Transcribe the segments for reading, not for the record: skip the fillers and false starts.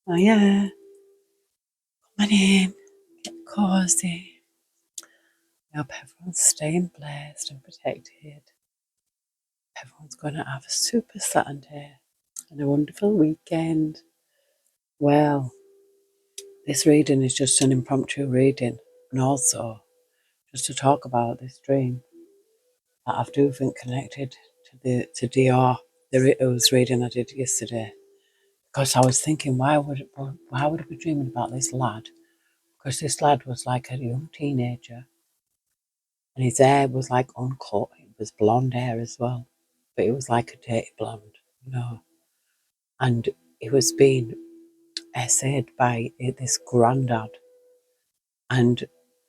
Oh yeah, come on in, get cozy. I hope everyone's staying blessed and protected. Everyone's going to have a super Saturday and a wonderful weekend. Well, this reading is just an impromptu reading, and also just to talk about this dream that I've do think connected to DEORR, the reading I did yesterday. Because I was thinking, why would I be dreaming about this lad? Because this lad was like a young teenager, and his hair was like uncut. It was blonde hair as well, but it was like a dirty blonde, you know. And he was being essayed by this granddad, and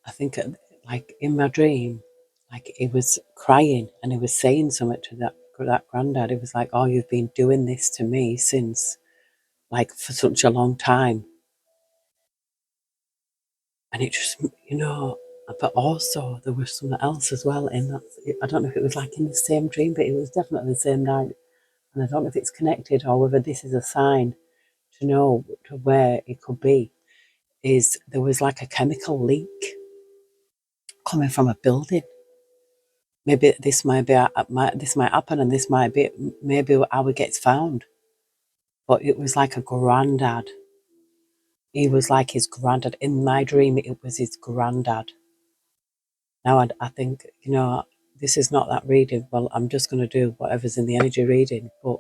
I think, like in my dream, like he was crying and he was saying something to that granddad. It was like, "Oh, you've been doing this to me since, like, for such a long time," and it just, you know. But also there was something else as well in that. I don't know if it was like in the same dream, but it was definitely the same night. And I don't know if it's connected or whether this is a sign to know to where it could be. Is there was like a chemical leak coming from a building. Maybe this might be this might happen, and this might be maybe how it gets found. But it was like a granddad. He was like his granddad. In my dream, it was his granddad. Now I think, this is not that reading. Well, I'm just going to do whatever's in the energy reading. But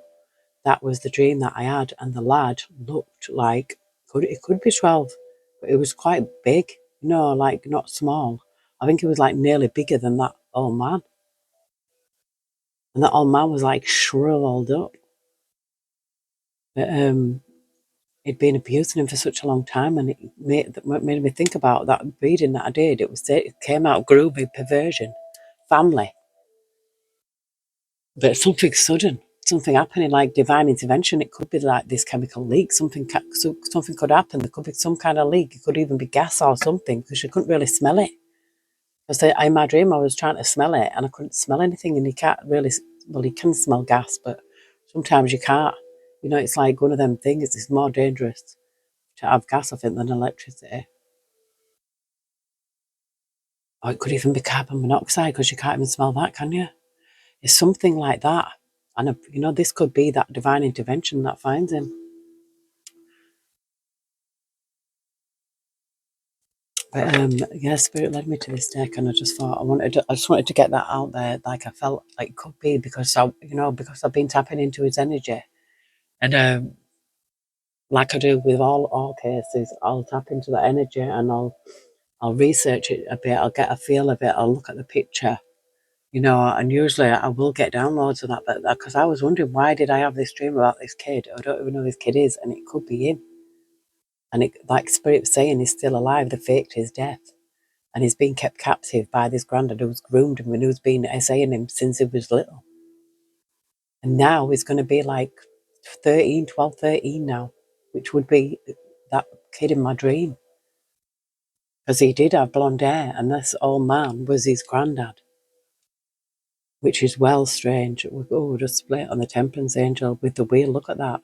that was the dream that I had, and the lad looked like it could be 12, but it was quite big. Like not small. I think it was like nearly bigger than that old man, and that old man was like shriveled up. But he'd been abusing him for such a long time, and it made me think about that reading that I did. It came out groovy perversion, family, but something sudden, something happening like divine intervention. It could be like this chemical leak. Something could happen. There could be some kind of leak. It could even be gas or something because you couldn't really smell it. Because in my dream I was trying to smell it and I couldn't smell anything. And you can't really, well, you can smell gas, but sometimes you can't. It's like one of them things. It's more dangerous to have gas, I think, than electricity. Or it could even be carbon monoxide because you can't even smell that, can you? It's something like that. And, this could be that divine intervention that finds him. But yeah, Spirit led me to this deck, and I just thought I just wanted to get that out there. Like I felt like it could be because because I've been tapping into his energy, and like I do with all cases, I'll tap into that energy and I'll research it a bit. I'll get a feel of it. I'll look at the picture, and usually I will get downloads of that. But because I was wondering, why did I have this dream about this kid? I don't even know who this kid is, and it could be him. And it, like Spirit was saying, he's still alive. They faked his death. And he's been kept captive by this granddad who's groomed him and who's been essaying him since he was little. And now he's going to be like 12, 13 now, which would be that kid in my dream. Because he did have blonde hair, and this old man was his granddad, which is well strange. Oh, just split on the Temperance Angel with the wheel. Look at that.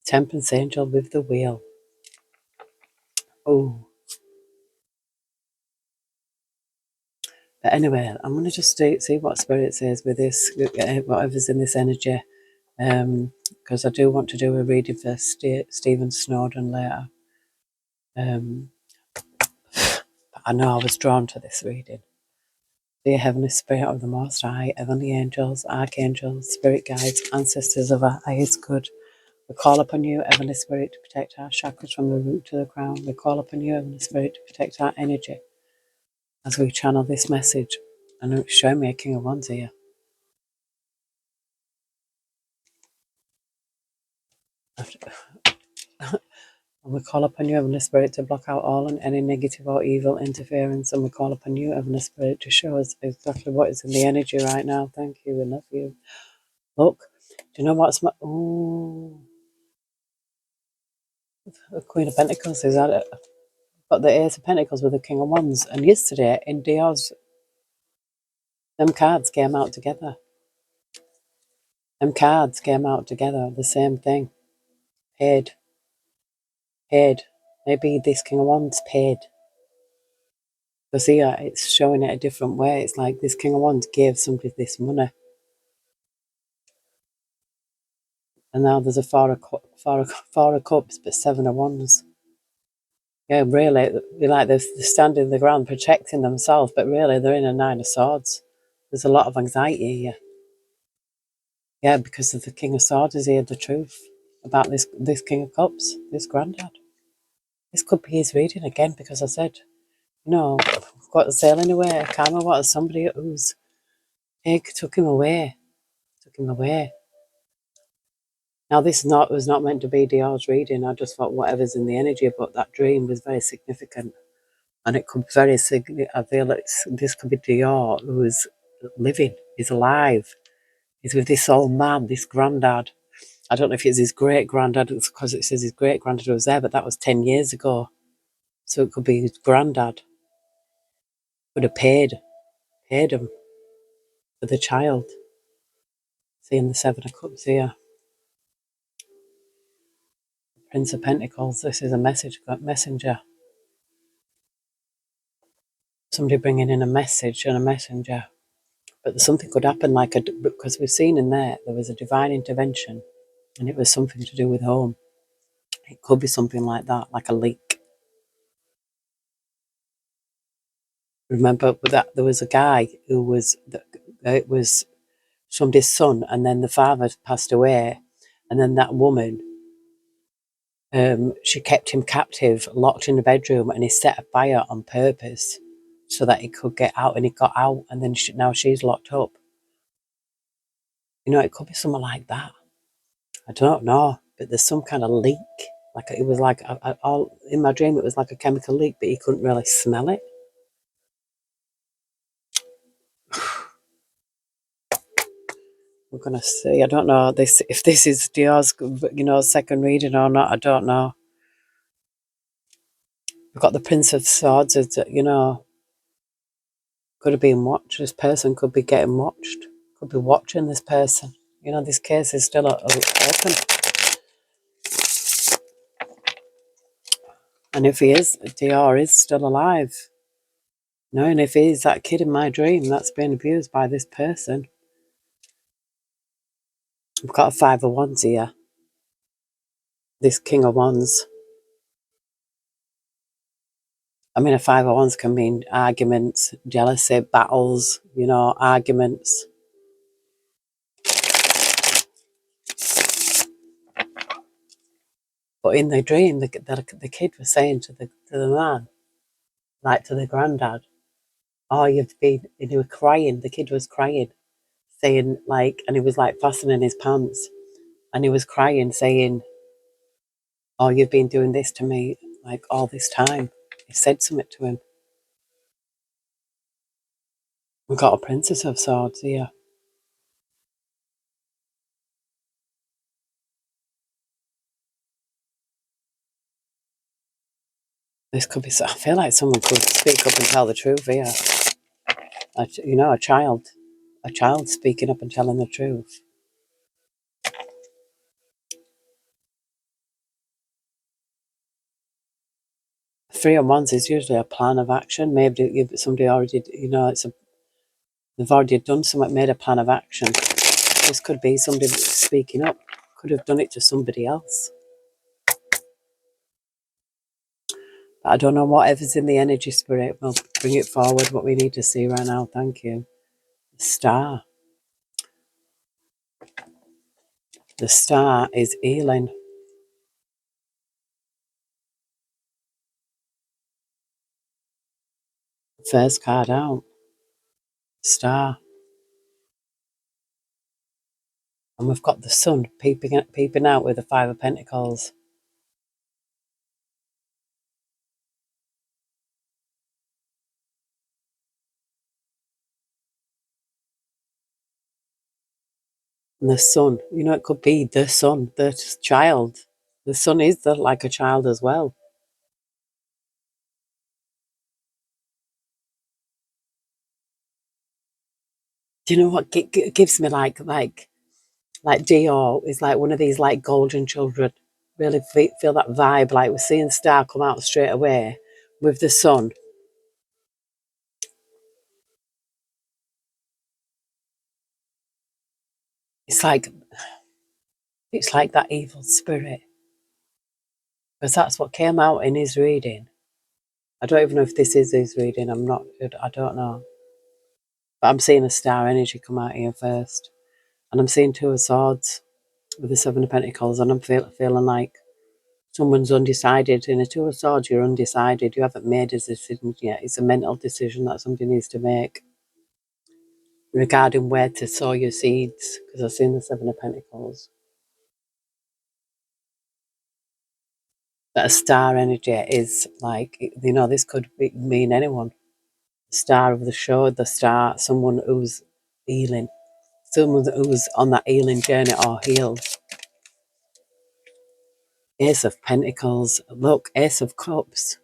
Temperance Angel with the wheel. Oh. But anyway, I'm going to just see what Spirit says with this, whatever's in this energy. Because I do want to do a reading for Stephen Snowden later. But I know I was drawn to this reading. Dear Heavenly Spirit of the Most High, Heavenly Angels, Archangels, Spirit Guides, Ancestors of our highest good, we call upon you, Heavenly Spirit, to protect our chakras from the root to the crown. We call upon you, Heavenly Spirit, to protect our energy as we channel this message. And show me a King of Wands here. And we call upon you, Heavenly Spirit, to block out all and any negative or evil interference. And we call upon you, Heavenly Spirit, to show us exactly what is in the energy right now. Thank you. We love you. Look, do you know what's my... Oh, the Queen of Pentacles is at it. But the Ace of Pentacles with the King of Wands. And yesterday in DEORR's, them cards came out together. Them cards came out together. The same thing. Paid. Paid. Maybe this King of Wands paid. Because here it's showing it a different way. It's like this King of Wands gave somebody this money. And now there's a four of Cups, but 7 of Wands. Yeah, really, like they're standing the ground protecting themselves, but really they're in a 9 of Swords. There's a lot of anxiety here. Yeah, because of the King of Swords is here, the truth about this King of Cups, this granddad. This could be his reading again, because I said, we've got sailing away. Karma was somebody who's took him away. Took him away. Now, this was not meant to be DEORR's reading. I just thought whatever's in the energy, but that dream was very significant. And it could be very significant. I feel like this could be DEORR who is living, is alive. He's with this old man, this granddad. I don't know if it's his great-granddad, because it says his great-granddad was there, but that was 10 years ago. So it could be his granddad. Would have paid him for the child. Seeing the 7 of Cups here. Prince of Pentacles, this is a messenger. Somebody bringing in a message and a messenger. But something could happen, because we've seen in there was a divine intervention, and it was something to do with home. It could be something like that, like a leak. Remember that there was a guy who it was somebody's son, and then the father passed away, and then that woman, she kept him captive, locked in the bedroom, and he set a fire on purpose so that he could get out, and he got out, and then now she's locked up. It could be something like that. I don't know, but there's some kind of leak. Like it was like all in my dream, it was like a chemical leak, but he couldn't really smell it. We're gonna see. I don't know if this is DEORR's, second reading or not. I don't know. We've got the Prince of Swords. Could have been watched. This person could be getting watched. Could be watching this person. This case is still open. And if he is, DEORR is still alive. No, and if he is that kid in my dream that's been abused by this person. We've got a 5 of Wands here. This King of Wands. I mean, a 5 of Wands can mean arguments, jealousy, battles, arguments. But in the dream, the kid was saying to the man, like to the granddad, "Oh, you've been," and he was crying. The kid was crying, saying and he was fastening his pants, and he was crying, saying, "Oh, you've been doing this to me all this time." He said something to him. We've got a Princess of Swords here. This could be. I feel like someone could speak up and tell the truth here. A child speaking up and telling the truth. 3 of Wands is usually a plan of action. Maybe somebody already, they've already done something, made a plan of action. This could be somebody speaking up. Could have done it to somebody else. But I don't know, whatever's in the energy spirit, we'll bring it forward, what we need to see right now. Thank you. The Star. The Star is healing. First card out. Star. And we've got the Sun peeping out with the 5 of Pentacles. And the Sun, it could be the Sun, the child. The Sun is like a child as well. Do you know what gives me like DEORR is like one of these golden children. really feel that vibe, like we're seeing star come out straight away with the sun. It's like that evil spirit, because that's what came out in his reading. I don't even know if this is his reading. I don't know. But I'm seeing a star energy come out here first. And I'm seeing Two of Swords with the Seven of Pentacles. And I'm feeling like someone's undecided. In a Two of Swords, you're undecided. You haven't made a decision yet. It's a mental decision that somebody needs to make regarding where to sow your seeds. Because I've seen the Seven of Pentacles. But a star energy is like, this could mean anyone. Star of the show, the star, someone who's healing, someone who's on that healing journey or healed. Ace of Pentacles, look, Ace of Cups.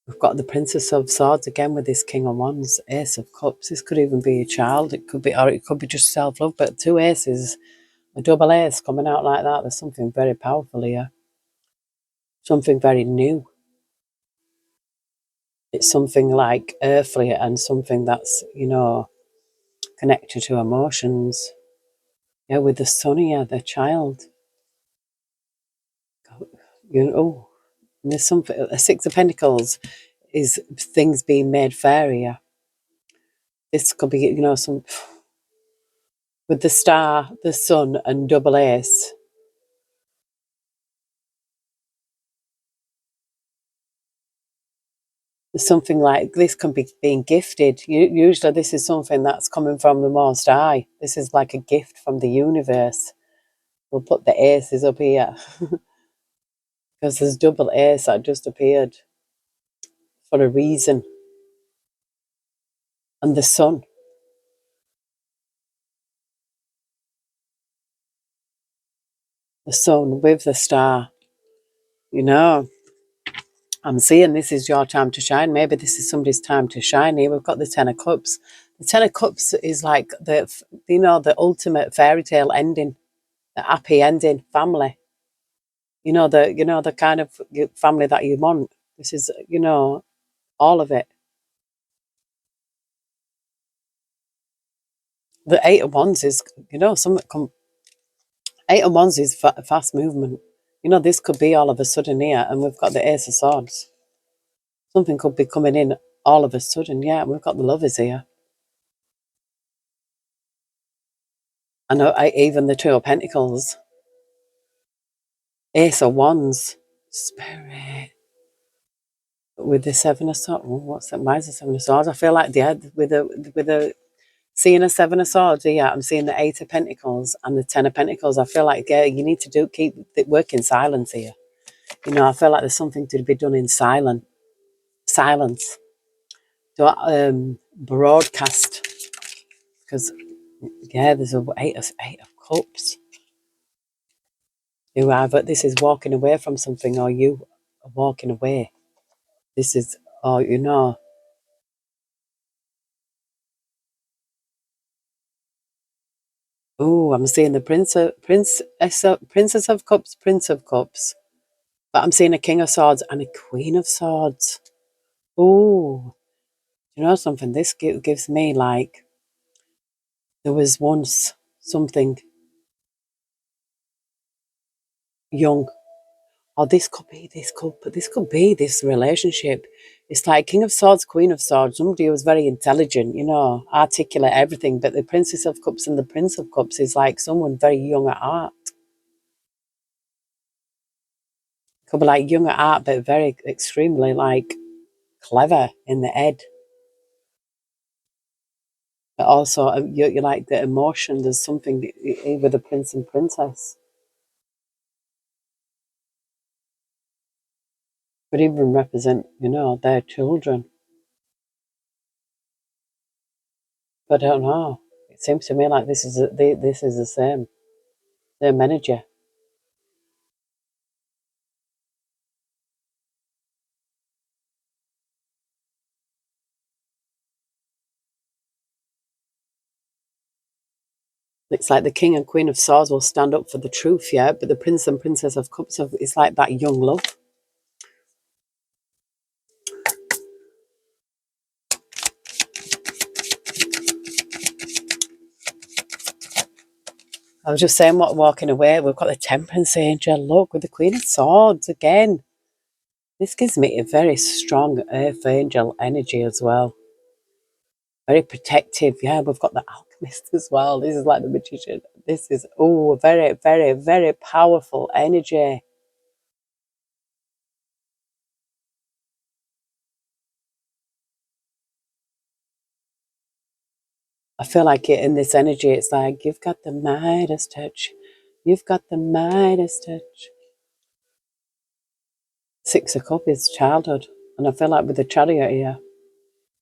We've got the Princess of Swords again with this King of Wands, Ace of Cups. This could even be a child, it could be just self-love, but two aces, a double ace coming out like that. There's something very powerful here, something very new. It's something like earthly and something that's, connected to emotions. Yeah, with the sun here, the child. There's something, a Six of Pentacles is things being made fair here. This could be, some, with the star, the sun and double ace. There's something like this can be being gifted. Usually this is something that's coming from the Most High. This is like a gift from the universe. We'll put the aces up here because there's double ace that just appeared for a reason. And the sun. The sun with the star. I'm seeing this is your time to shine. Maybe this is somebody's time to shine here. We've got the Ten of Cups. The Ten of Cups is like the ultimate fairy tale ending, the happy ending, family. The kind of family that you want. This is, all of it. The Eight of Wands is, Eight of Wands is fast movement. This could be all of a sudden here, and we've got the Ace of Swords. Something could be coming in all of a sudden, yeah. We've got the Lovers here. I know, even the Two of Pentacles. Ace of Wands. Spirit. With the Seven of Swords. What's that? Why is the Seven of Swords? I feel like, yeah, with the seeing a Seven of Swords, yeah, I'm seeing the Eight of Pentacles and the Ten of Pentacles. I feel like, yeah, you need to keep work in silence here. I feel like there's something to be done in silence. To broadcast, because yeah, there's a eight of cups. You either this is walking away from something, or you are walking away. This is, or oh, I'm seeing the Princess of Cups, Prince of Cups, but I'm seeing a King of Swords and a Queen of Swords. Oh, something? This gives me like there was once something young. Oh, this could be this relationship. It's like King of Swords, Queen of Swords. Somebody who was very intelligent, articulate everything. But the Princess of Cups and the Prince of Cups is like someone very young at heart. Could be like young at heart, but very extremely like clever in the head. But also, you like the emotion. There's something with the Prince and Princess. Could even represent, their children. But I don't know. It seems to me like this is the same energy. It's like the King and Queen of Swords will stand up for the truth, yeah, but the Prince and Princess of Cups, it's like that young love. I was just saying, what walking away, we've got the Temperance Angel, look, with the Queen of Swords again. This gives me a very strong Earth Angel energy as well. Very protective. Yeah, we've got the Alchemist as well. This is like the Magician. This is, oh, very, very, very powerful energy. I feel like it in this energy, it's like, you've got the Midas touch. You've got the Midas touch. Six of Cups is childhood. And I feel like with the Chariot here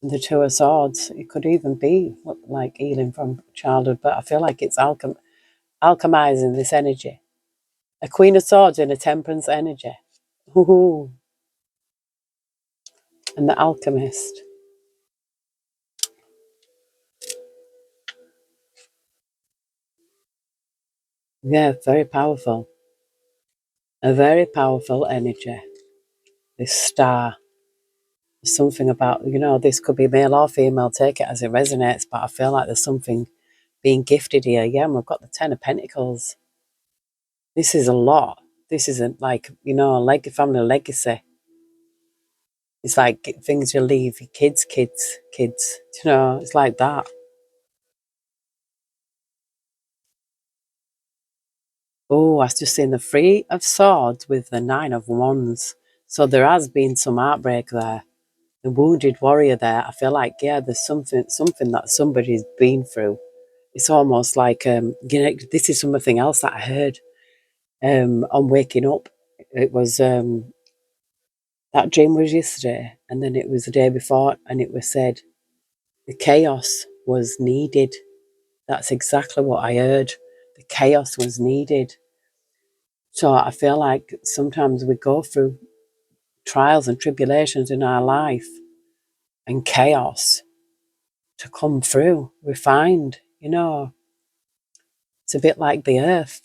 and the Two of Swords, it could even be like healing from childhood, but I feel like it's alchemizing this energy. A Queen of Swords in a Temperance energy. Ooh. And the Alchemist. Yeah, very powerful. A very powerful energy. This star. There's something about, this could be male or female, take it as it resonates, but I feel like there's something being gifted here. Yeah, and we've got the Ten of Pentacles. This is a lot. This isn't like, a family legacy. It's like things you leave your kids, it's like that. Oh, I've just seen the Three of Swords with the Nine of Wands. So there has been some heartbreak there. The wounded warrior there. I feel like, yeah, there's something that somebody's been through. It's almost like, this is something else that I heard on waking up. It was, that dream was yesterday, and then it was the day before, and it was said the chaos was needed. That's exactly what I heard. The chaos was needed. So I feel like sometimes we go through trials and tribulations in our life and chaos to come through. We find, it's a bit like the earth.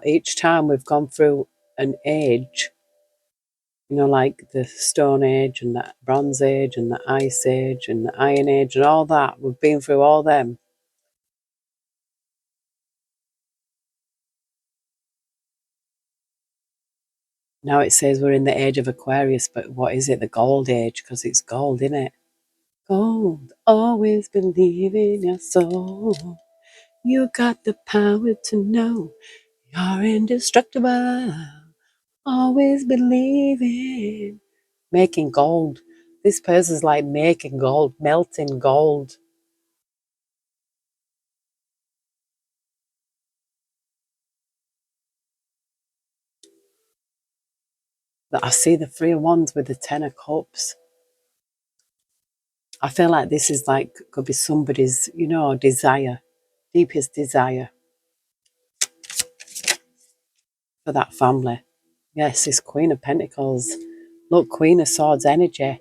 Each time we've gone through an age, like the Stone Age and the Bronze Age and the Ice Age and the Iron Age and all that, we've been through all them. Now it says we're in the age of Aquarius, but what is it? The Gold Age, because it's gold, isn't it? Gold, always believe in your soul. You got the power to know you're indestructible. Always believing. Making gold. This person's like making gold, melting gold. But I see the Three of Wands with the Ten of Cups. I feel like this is like, could be somebody's, desire, deepest desire for that family. Yes, this Queen of Pentacles. Look, Queen of Swords energy.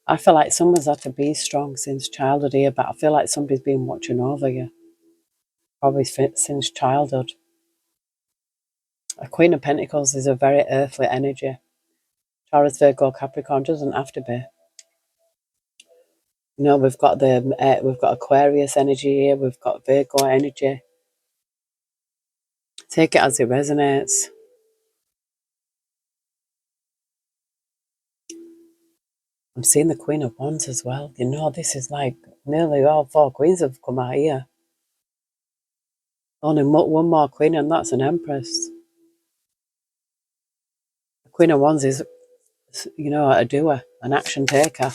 I feel like someone's had to be strong since childhood here, but I feel like somebody's been watching over you. Probably since childhood. A Queen of Pentacles is a very earthly energy. Taurus, Virgo, Capricorn doesn't have to be. We've got we've got Aquarius energy here. We've got Virgo energy. Take it as it resonates. I'm seeing the Queen of Wands as well. This is like nearly all four queens have come out here. Only one more queen, and that's an Empress. The Queen of Wands is, a doer, an action taker.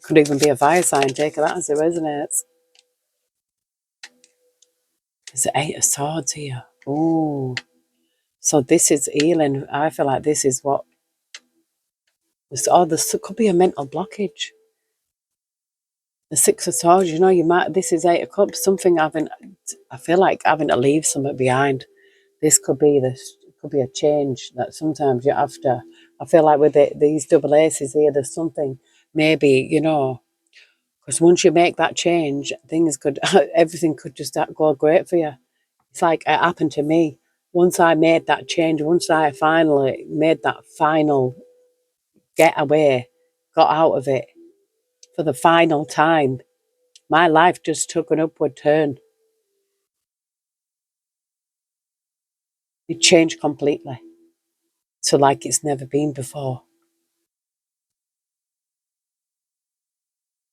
Could even be a fire sign, taker that as it resonates. There's the Eight of Swords here. Oh, so this is healing. I feel like this is what. This could be a mental blockage. The Six of Swords, this is Eight of Cups, I feel like having to leave something behind. This could be a change that sometimes you have to. I feel like with these double aces here, there's something maybe, Because once you make that change, things could, everything could just go great for you. It's like it happened to me. Once I made that change, once I finally made that final getaway, got out of it for the final time, my life just took an upward turn. It changed completely to like it's never been before.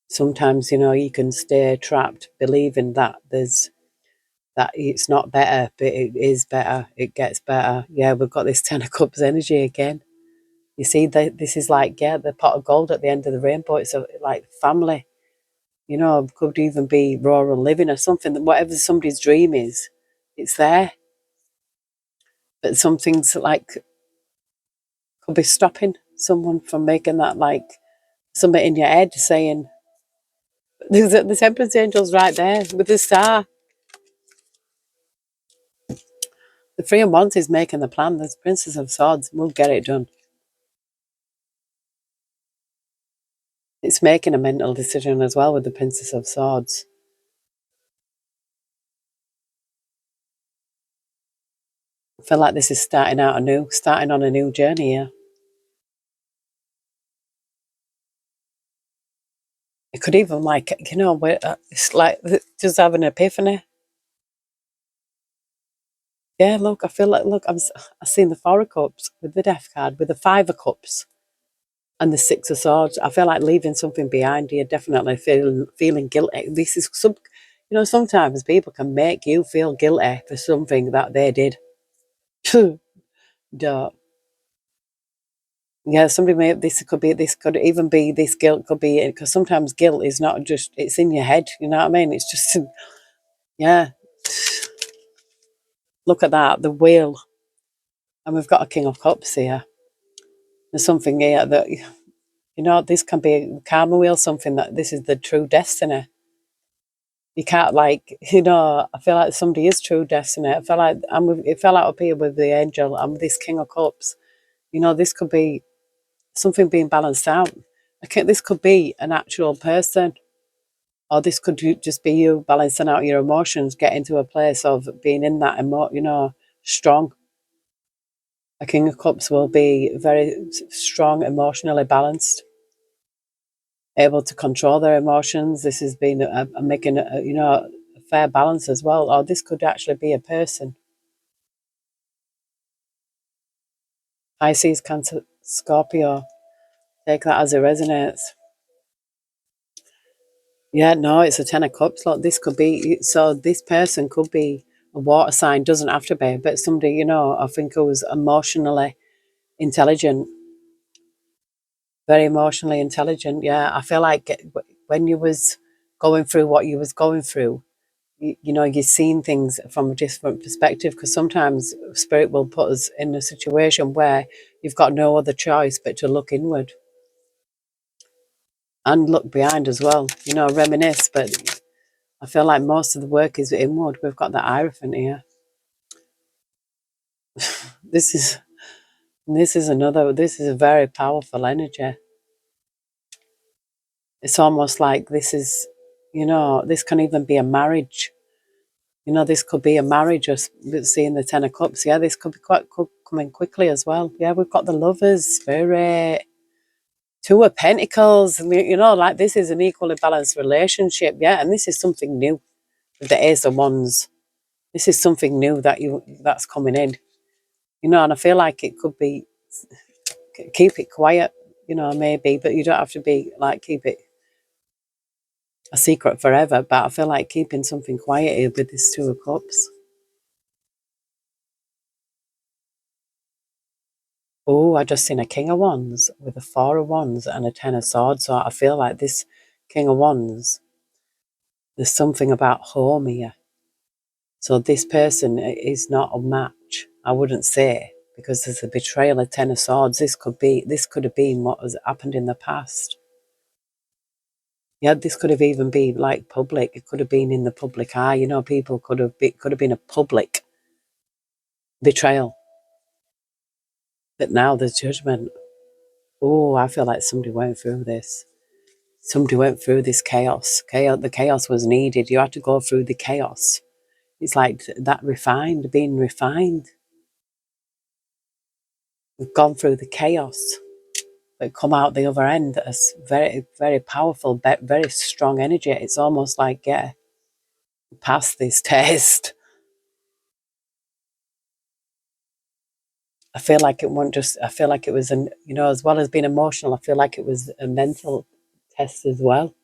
Sometimes, you can stay trapped believing that that it's not better, but it is better. It gets better. Yeah, we've got this Ten of Cups energy again. You see, this is like, yeah, the pot of gold at the end of the rainbow. It's like family. Could even be rural living or something. Whatever somebody's dream is, it's there. But some things like could be stopping someone from making that, like something in your head saying, there's the Temperance Angel's right there with the star. The Three of Wands is making the plan. There's Princess of Swords. We'll get it done. It's making a mental decision as well with the Princess of Swords. I feel like this is starting on a new journey here. It could even it's like just having an epiphany. Yeah, look, I feel like, look, I've seen the Four of Cups with the Death card, with the Five of Cups and the Six of Swords. I feel like leaving something behind here, definitely feeling guilty. This is sometimes people can make you feel guilty for something that they did. Duh. Yeah, this could even be, this guilt could be, because sometimes guilt is not just, it's in your head, you know what I mean? It's just, yeah. Look at that, the wheel. And we've got a King of Cups here. There's something here that, this can be a karma wheel, something that this is the true destiny. You can't I feel like somebody is true destiny. I feel like it fell out up here with the angel and with this King of Cups. This could be something being balanced out. This could be an actual person, or this could just be you balancing out your emotions, getting to a place of being in that strong. A King of Cups will be very strong, emotionally balanced, able to control their emotions. This has been making a fair balance as well. Or this could actually be a person. Pisces, Cancer, Scorpio. Take that as it resonates. Yeah, no, it's a Ten of Cups. Look, this could be, so this person could be a water sign, doesn't have to be, but somebody, I think who's emotionally intelligent, very emotionally intelligent. Yeah, I feel like when you was going through what you was going through, you're seeing things from a different perspective, because sometimes spirit will put us in a situation where you've got no other choice but to look inward and look behind as well, reminisce. But I feel like most of the work is inward. We've got the Hierophant here. This is this is a very powerful energy. It's almost like this is, this can even be a marriage. This could be a marriage, or seeing the Ten of Cups. Yeah, this could be could come in quickly as well. Yeah, we've got the Lovers, Spirit, Two of Pentacles. Like this is an equally balanced relationship. Yeah, and this is something new with the Ace of Wands. This is something new that's coming in. And I feel like it could be, keep it quiet, maybe, but you don't have to be like, keep it a secret forever. But I feel like keeping something quiet here with this Two of Cups. Oh, I just seen a King of Wands with a Four of Wands and a Ten of Swords. So I feel like this King of Wands, there's something about home here. So this person is not a match, I wouldn't say, because there's a betrayal of Ten of Swords. This could have been what has happened in the past. Yeah, this could have even been like public. It could have been in the public eye. People could have been a public betrayal. But now there's judgment. Oh, I feel like somebody went through this. Somebody went through this chaos. The chaos was needed. You had to go through the chaos. It's like that being refined. We've gone through the chaos, but come out the other end as very, very powerful, very strong energy. It's almost like, yeah, past this test. I feel like it wasn't just, I feel like it was, as well as being emotional, I feel like it was a mental test as well.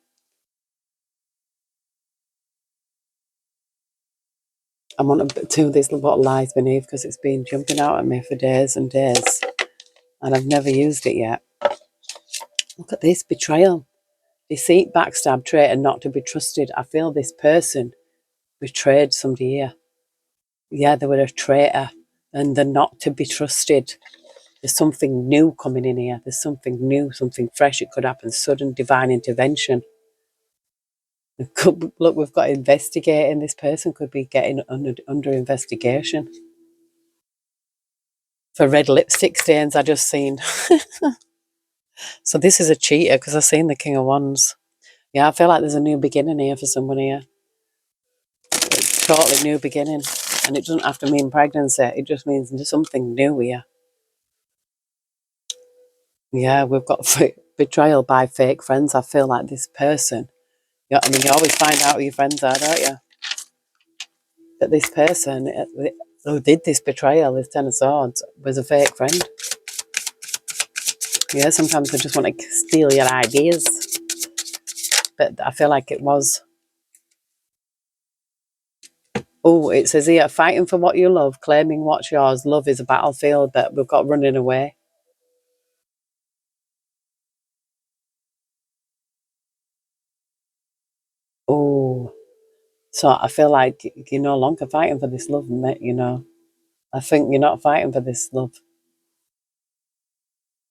I want to do this what lies beneath because it's been jumping out at me for days and days and I've never used it yet. Look at this betrayal, deceit, backstab, traitor, not to be trusted. I feel this person betrayed somebody here. Yeah, they were a traitor and they're not to be trusted. There's something new coming in here. There's something new, something fresh. It could happen, sudden divine intervention. Look, we've got investigating. This person could be getting under investigation. For red lipstick stains, I just seen. So this is a cheater because I've seen the King of Wands. Yeah, I feel like there's a new beginning here for someone here. Totally new beginning. And it doesn't have to mean pregnancy. It just means there's something new here. Yeah, we've got betrayal by fake friends. I feel like this person. You always find out who your friends are, don't you? That this person who did this betrayal, this Ten of Swords, was a fake friend. Yeah, sometimes they just want to steal your ideas. But I feel like it was. Oh, it says here, fighting for what you love, claiming what's yours. Love is a battlefield, but we've got running away. Oh, so I feel like you're no longer fighting for this love, I think you're not fighting for this love.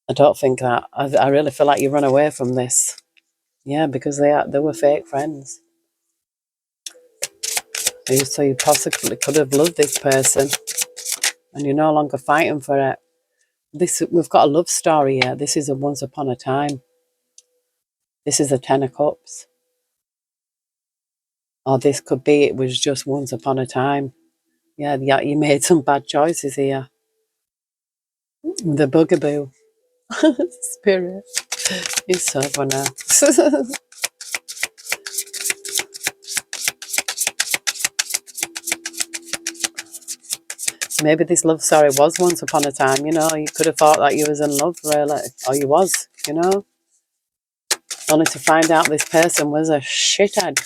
I don't think that. I really feel like you run away from this. Yeah, because they were fake friends. So you possibly could have loved this person and you're no longer fighting for it. We've got a love story here. This is a once upon a time. This is a Ten of Cups. Or this could be it was just once upon a time. Yeah, you made some bad choices here. The bugaboo. Spirit. He's so funny. Maybe this love story was once upon a time, You could have thought that you was in love, really. Or you was, Only to find out this person was a shithead.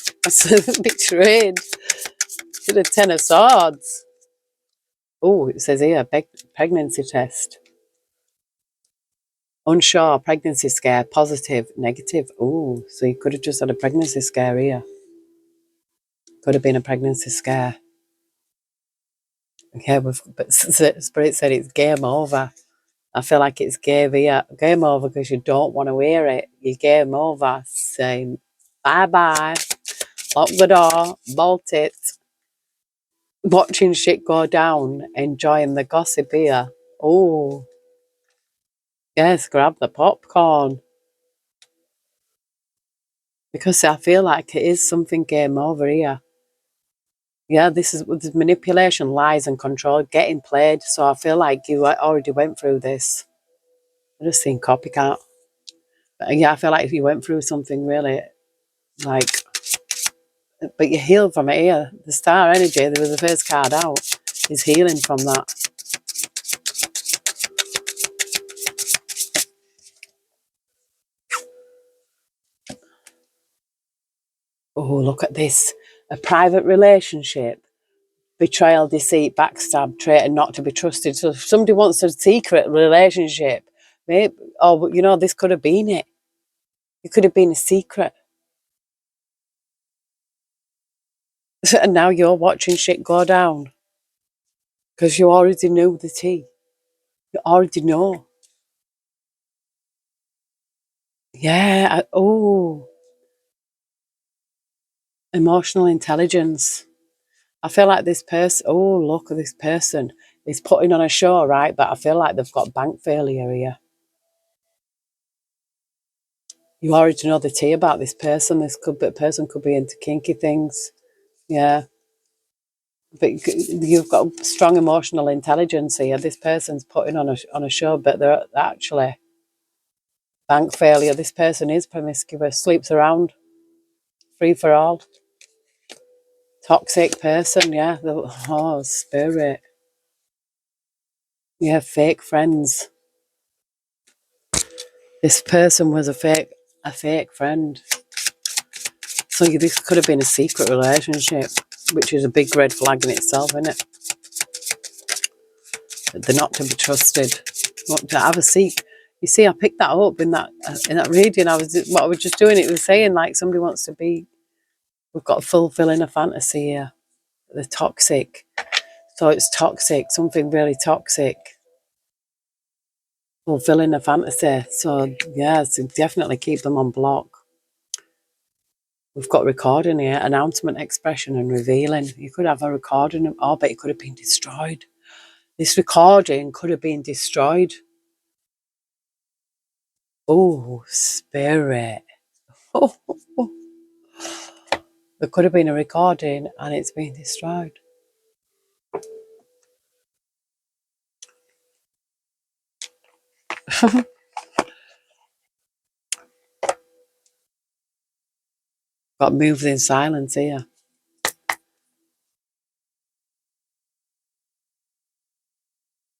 Betrayed. To the Ten of Swords. Oh, it says here, pregnancy test. Unsure, pregnancy scare, positive, negative. Oh, so you could have just had a pregnancy scare here. Could have been a pregnancy scare. Okay, but Spirit said it's game over. I feel like it's game over because you don't want to hear it. You game over, saying bye-bye, lock the door, bolt it. Watching shit go down, enjoying the gossip here. Oh, yes, grab the popcorn. Because I feel like it is something game over here. Yeah, this is manipulation, lies and control getting played. So I feel like you already went through this. I just seen copycat. But yeah, I feel like if you went through something really like, but you healed from it here. The star energy, there was the first card out, is healing from that. Oh, look at this. A private relationship. Betrayal, deceit, backstab, traitor, not to be trusted. So if somebody wants a secret relationship, maybe, this could have been it. It could have been a secret. And now you're watching shit go down. Because you already knew the tea. You already know. Yeah. Emotional intelligence. I feel like this person, oh, look at this person is putting on a show, right? But I feel like they've got bank failure here. You already know the tea about this person. Person could be into kinky things. Yeah. But you've got strong emotional intelligence here. This person's putting on a show, but they're actually bank failure. This person is promiscuous, sleeps around, free for all. Toxic person, yeah. Oh, spirit. Yeah, fake friends. This person was a fake friend. So this could have been a secret relationship, which is a big red flag in itself, isn't it? They're not to be trusted. Not to have a seek. You see, I picked that up in that reading. What I was just doing. It was saying like somebody wants to be. We've got fulfilling a fantasy here. They're toxic. So it's toxic. Something really toxic. Fulfilling a fantasy. So yeah, so definitely keep them on block. We've got recording here, announcement, expression, and revealing. You could have a recording, but it could have been destroyed. This recording could have been destroyed. Oh, spirit. Oh, there could have been a recording and it's been destroyed. Got moved in silence here.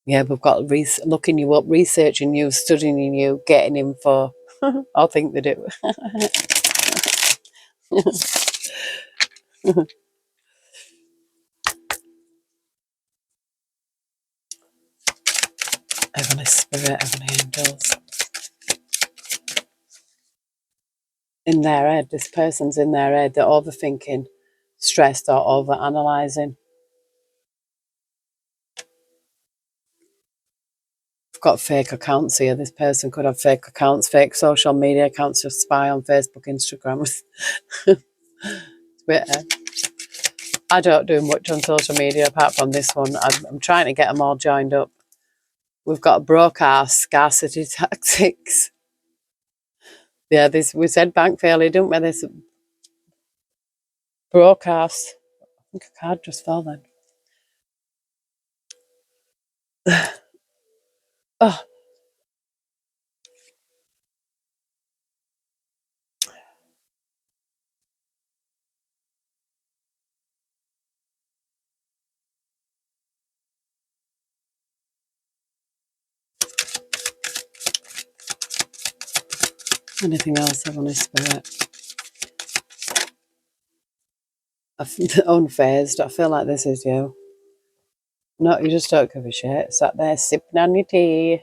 Yeah, we've got looking you up, researching you, studying you, getting info. I think they do. Heavenly Spirit, Heavenly Angels. In their head, this person's in their head, they're overthinking, stressed or over-analysing. I've got fake accounts here. This person could have fake accounts, fake social media accounts to spy on Facebook, Instagram, Twitter. I don't do much on social media apart from this one. I'm trying to get them all joined up. We've got broadcast scarcity tactics. Yeah, we said bank failure, didn't we? This broadcast. I think a card just fell then. Oh, anything else, Heavenly Spirit? Unfazed. I feel like this is you. No, you just don't give a shit. Sat there sipping on your tea.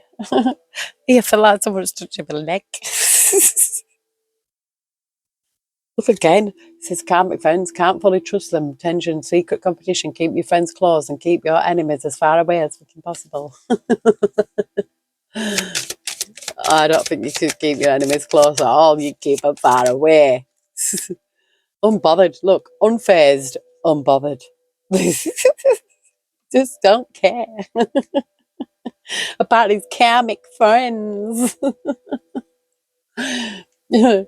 You feel like someone's touching your leg. Look again. It says karmic friends, can't fully trust them. Tension, secret competition. Keep your friends close and keep your enemies as far away as fucking possible. I don't think you should keep your enemies close at all. You keep them far away. Unbothered. Look, unfazed, unbothered. Just don't care about his karmic friends. Yeah,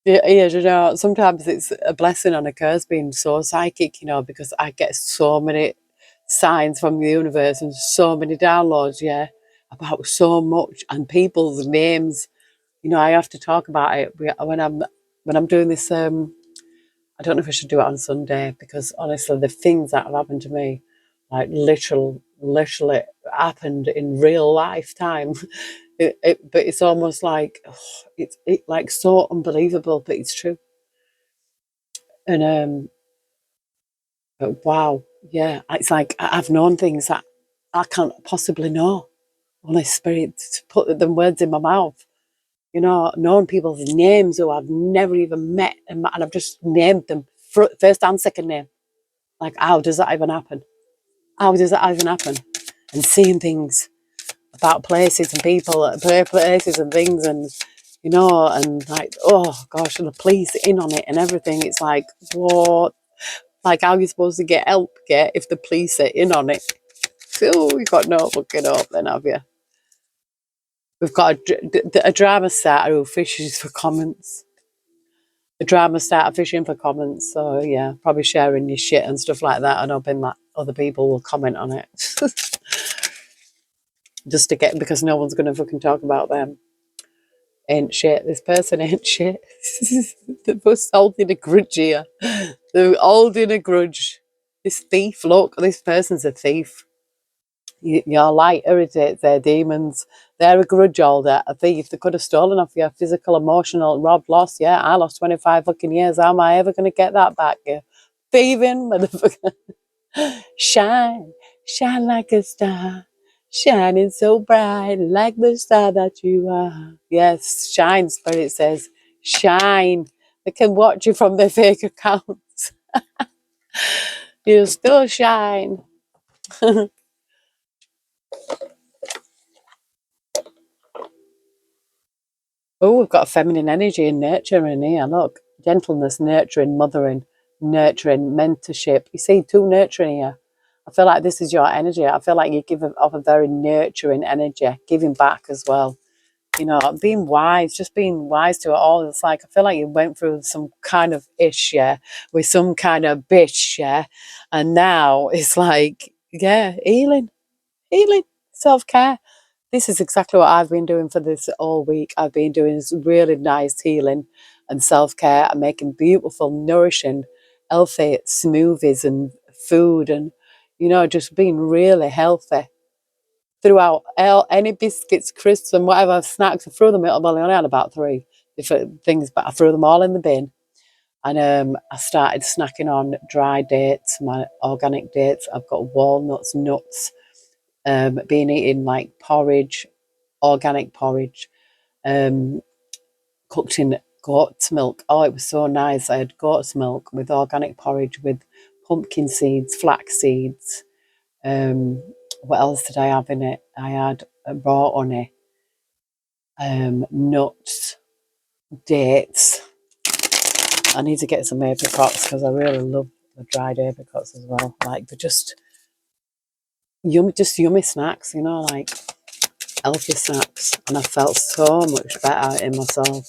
you know, sometimes it's a blessing and a curse being so psychic, you know, because I get so many signs from the universe and so many downloads, yeah, about so much and people's names. You know, I have to talk about it when I'm doing this. I don't know if I should do it on Sunday because honestly, the things that have happened to me, like literally happened in real lifetime. But it's almost like it's like so unbelievable, but it's true. And but wow, yeah, it's like I've known things that I can't possibly know. Holy Spirit, to put them words in my mouth. You know, known people's names who I've never even met, and I've just named them first and second name. Like, how does that even happen? How does that even happen? And seeing things about places and people, places and things, and you know, and like, oh gosh, and the police in on it and everything. It's like, what? Like, how are you supposed to get help if the police are in on it? Oh, you got no fucking hope then, have you? We've got a drama starter who fishes for comments. A drama starter fishing for comments. So yeah, probably sharing your shit and stuff like that, and hoping that other people will comment on it. Just to get, because no one's going to fucking talk about them. Ain't shit. This person ain't shit. They're both holding a grudge here. They're holding a grudge. This thief, look, this person's a thief. Your light irritates their demons. They're a grudge holder, a thief. They could have stolen off you, physical, emotional, robbed, lost. Yeah, I lost 25 fucking years. How am I ever going to get that back? Yeah. Thieving, motherfucker. Shine, shine like a star. Shining so bright, like the star that you are. Yes, shine, Spirit says. Shine. They can watch you from their fake accounts. You still shine. Oh, we've got feminine energy and nurture in here. Look, gentleness, nurturing, mothering, nurturing, mentorship. You see, too nurturing here. I feel like this is your energy. I feel like you give off a very nurturing energy, giving back as well. You know, being wise, just being wise to it all. It's like, I feel like you went through some kind of ish, yeah, with some kind of bitch, yeah. And now it's like, yeah, healing, self-care. This is exactly what I've been doing for this all week. I've been doing this really nice healing and self-care and making beautiful, nourishing, healthy smoothies and food and, you know, just being really healthy throughout any biscuits, crisps and whatever snacks. I threw them out. Well, I only had about 3 different things, but I threw them all in the bin. And I started snacking on dry dates, my organic dates. I've got walnuts, nuts, been eating like porridge, organic porridge, cooked in goat's milk. Oh, it was so nice. I had goat's milk with organic porridge with pumpkin seeds, flax seeds. What else did I have in it? I had raw honey, nuts, dates. I need to get some apricots because I really love the dried apricots as well. Like, they're just yummy snacks, you know, like healthy snacks. And I felt so much better in myself.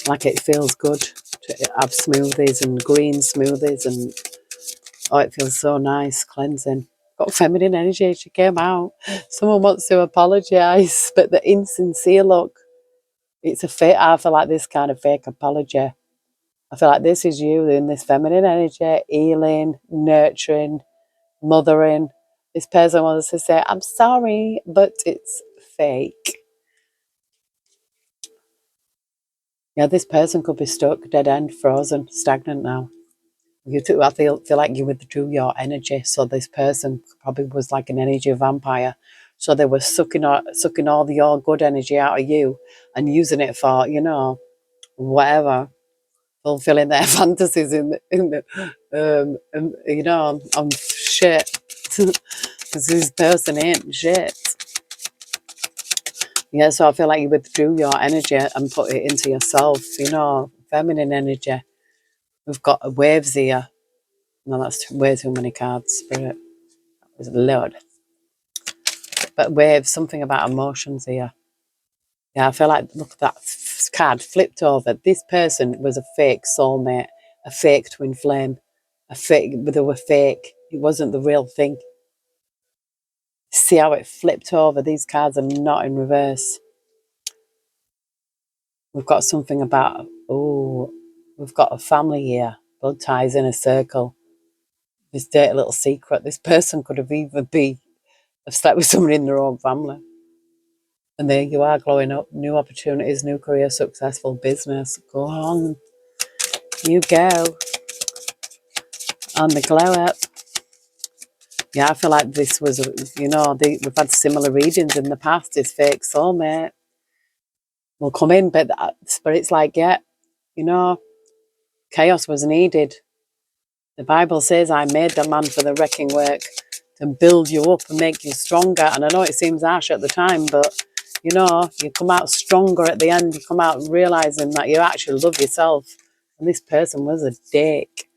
Like, it feels good to have smoothies and green smoothies, and oh, it feels so nice, cleansing. Got feminine energy. She came out. Someone wants to apologise, but the insincere look. It's a fake. I feel like this kind of fake apology. I feel like this is you in this feminine energy, healing, nurturing, mothering. This person wants to say, I'm sorry, but it's fake. Yeah, this person could be stuck, dead end, frozen, stagnant now. You too, I feel like you withdrew your energy. So this person probably was like an energy vampire. So they were sucking all your good energy out of you and using it for, you know, whatever, fulfilling their fantasies in the you know, I'm shit. Because this person ain't shit. Yeah, so I feel like you withdrew your energy and put it into yourself, you know, feminine energy. We've got waves here. No, that's way too many cards, Spirit. There's a load. But waves, something about emotions here. Yeah, I feel like, look at that card flipped over. This person was a fake soulmate, a fake twin flame, a fake, but they were fake. It wasn't the real thing. See how it flipped over? These cards are not in reverse. We've got something about, oh, we've got a family here. Blood ties in a circle. This dirty little secret. This person could have either have slept with someone in their own family. And there you are, glowing up. New opportunities, new career, successful business. Go on. You go. On the glow up. Yeah, I feel like this was, you know, we've had similar readings in the past. This fake soulmate will come in, but it's like, yeah, you know, chaos was needed. The Bible says, I made the man for the wrecking work to build you up and make you stronger. And I know it seems harsh at the time, but, you know, you come out stronger at the end. You come out realising that you actually love yourself. And this person was a dick.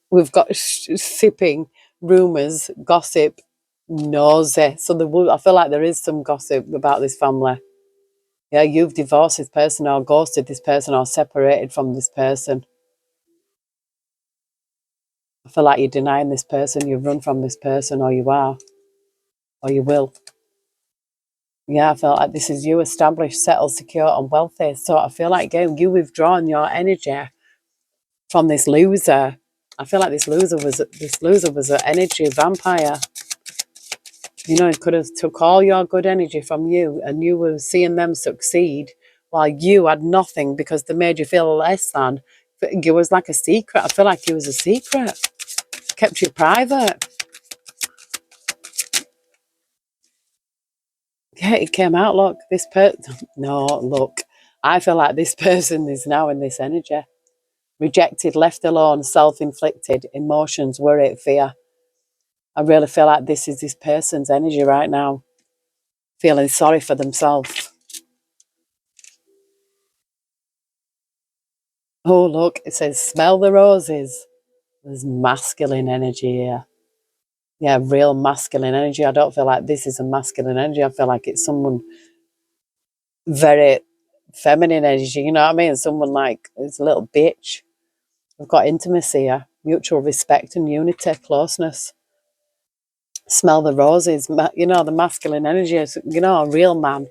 We've got sipping, rumours, gossip, nosy. So I feel like there is some gossip about this family. Yeah, you've divorced this person or ghosted this person or separated from this person. I feel like you're denying this person, you've run from this person, or you are, or you will. Yeah, I feel like this is you established, settled, secure, and wealthy. So I feel like you withdrawn your energy from this loser. I feel like this loser was an energy vampire. You know, it could have took all your good energy from you, and you were seeing them succeed while you had nothing because they made you feel less than. You was like a secret. I feel like you was a secret. Kept you private. Yeah, it came out. Look, this person. No, look. I feel like this person is now in this energy. Rejected, left alone, self-inflicted, emotions, worry, fear. I really feel like this is this person's energy right now. Feeling sorry for themselves. Oh, look, it says, smell the roses. There's masculine energy here. Yeah, real masculine energy. I don't feel like this is a masculine energy. I feel like it's someone very feminine energy. You know what I mean? Someone like, it's a little bitch. We've got intimacy here, mutual respect and unity, closeness. Smell the roses. You know, the masculine energy is, you know, a real man.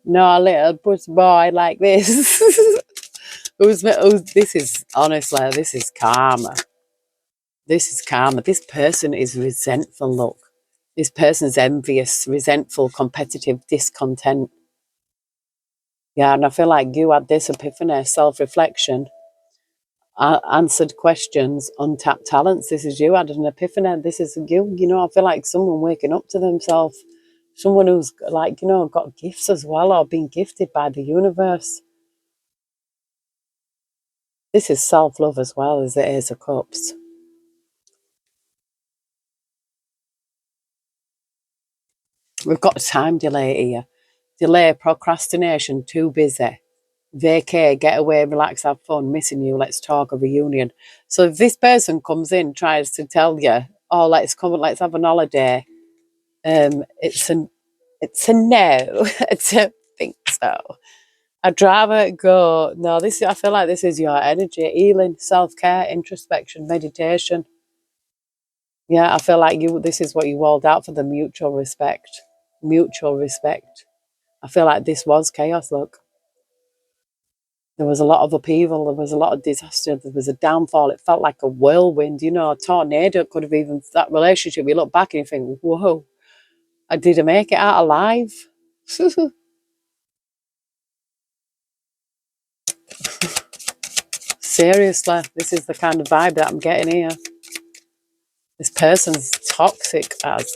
No, a little puss boy like this. This is, honestly, this is karma. This is karma. This person is resentful, look. This person's envious, resentful, competitive, discontent. Yeah, and I feel like you had this epiphany, self-reflection, answered questions, untapped talents. This is you had an epiphany. This is you. You know, I feel like someone waking up to themselves. Someone who's like, you know, got gifts as well or been gifted by the universe. This is self-love as well as the Ace of Cups. We've got a time delay here. Delay, procrastination, too busy. Vacay, get away, relax, have fun, missing you, let's talk, a reunion. So if this person comes in, tries to tell you, oh, let's come, let's have an holiday, it's a no. I don't think so. I'd rather go, no, I feel like this is your energy, healing, self-care, introspection, meditation. Yeah, I feel like this is what you walled out for, the mutual respect. Mutual respect. I feel like this was chaos, look. There was a lot of upheaval, there was a lot of disaster, there was a downfall. It felt like a whirlwind, you know, a tornado could have even, that relationship, you look back and you think, whoa, did I make it out alive? Seriously, this is the kind of vibe that I'm getting here. This person's toxic as,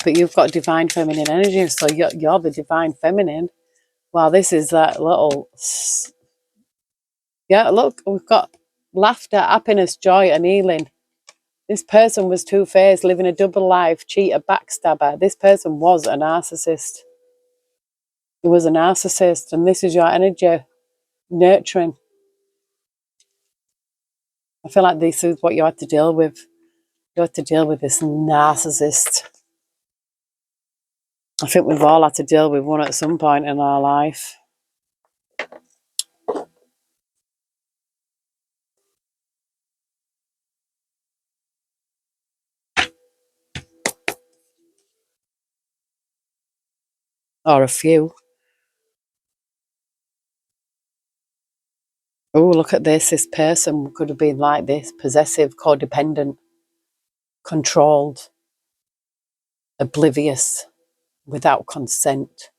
but you've got divine feminine energy, so you're the divine feminine. Well, this is that little, yeah, look, we've got laughter, happiness, joy, and healing. This person was two-faced, living a double life, cheater, backstabber. This person was a narcissist. He was a narcissist, and this is your energy, nurturing. I feel like this is what you had to deal with. You had to deal with this narcissist. I think we've all had to deal with one at some point in our life. Or a few. Oh, look at this. This person could have been like this, possessive, codependent, controlled, oblivious, without consent,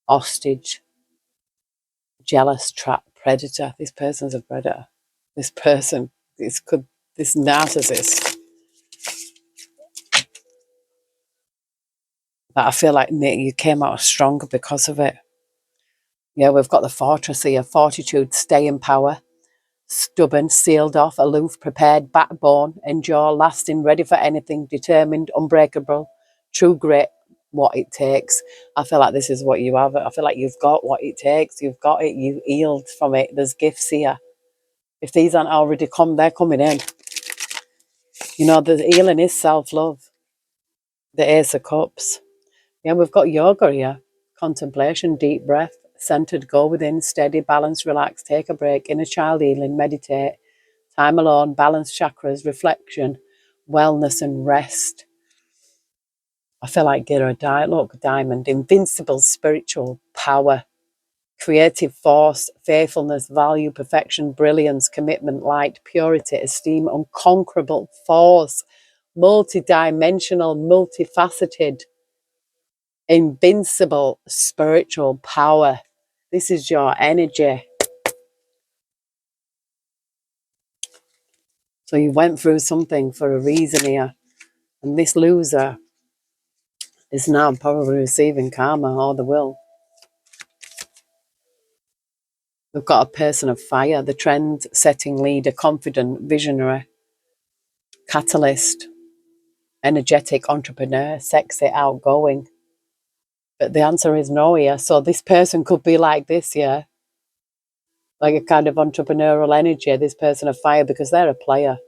hostage, jealous, trap, predator. This person's a predator. This person, this narcissist. But I feel like you came out stronger because of it. Yeah, we've got the fortress here, fortitude, stay in power, stubborn, sealed off, aloof, prepared, backbone, endure, lasting, ready for anything, determined, unbreakable, true grit, what it takes. I feel like this is what you have. I feel like you've got what it takes. You've got it. You healed from it. There's gifts here. If these aren't already come, they're coming in. You know, the healing is self-love. The Ace of Cups. Yeah, we've got yoga here. Contemplation, deep breath, centered, go within, steady, balance, relax, take a break, inner child healing, meditate, time alone, balance chakras, reflection, wellness and rest. I feel like look, diamond, invincible spiritual power, creative force, faithfulness, value, perfection, brilliance, commitment, light, purity, esteem, unconquerable force, multi-dimensional, multifaceted, invincible spiritual power. This is your energy. So you went through something for a reason here. And this loser is now probably receiving karma or the will. We've got a person of fire, the trend-setting leader, confident, visionary, catalyst, energetic entrepreneur, sexy, outgoing. But the answer is no here. So this person could be like this, yeah? Like a kind of entrepreneurial energy, this person of fire, because they're a player.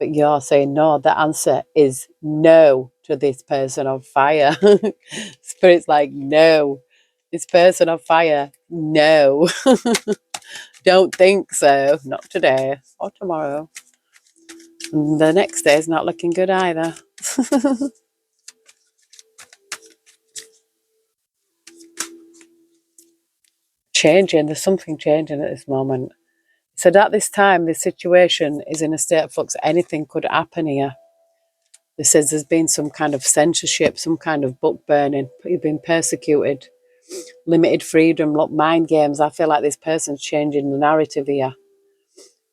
But you're saying no, the answer is no to this person of fire. Spirit's like, no. This person of fire, no. Don't think so. Not today or tomorrow. And the next day is not looking good either. Changing, there's something changing at this moment. So at this time, the situation is in a state of flux. Anything could happen here. This says there's been some kind of censorship, some kind of book burning. You've been persecuted. Limited freedom, look, mind games. I feel like this person's changing the narrative here.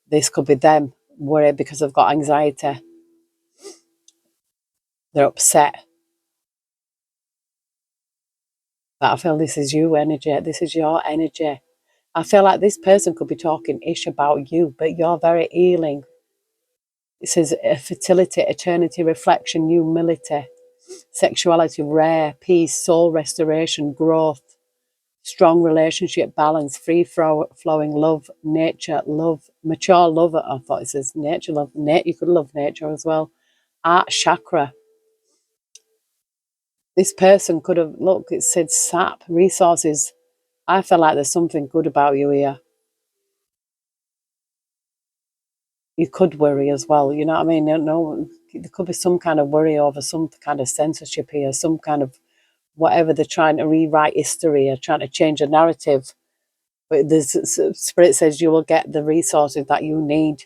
This could be them worried because they've got anxiety. They're upset. But I feel this is you energy. This is your energy. I feel like this person could be talking ish about you, but you're very healing. It says fertility, eternity, reflection, humility, sexuality, rare, peace, soul restoration, growth, strong relationship, balance, free flowing love, nature, love, mature love. I thought it says nature, love. You could love nature as well. Art chakra. This person could have, look, it said sap, resources. I feel like there's something good about you here. You could worry as well, you know what I mean? No, there could be some kind of worry over some kind of censorship here, some kind of whatever they're trying to rewrite history or trying to change a narrative. But the spirit says you will get the resources that you need.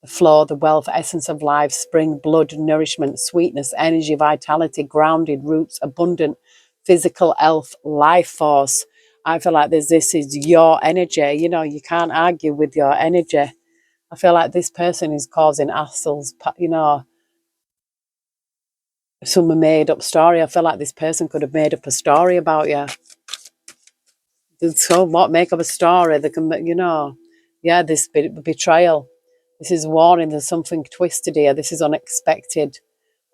The flow, the wealth, essence of life, spring, blood, nourishment, sweetness, energy, vitality, grounded roots, abundant physical health, life force. I feel like this is your energy. You know, you can't argue with your energy. I feel like this person is causing hassles, you know, some made up story. I feel like this person could have made up a story about you. So what, make up a story? They can, you know, yeah, this betrayal. This is warning. There's something twisted here. This is unexpected.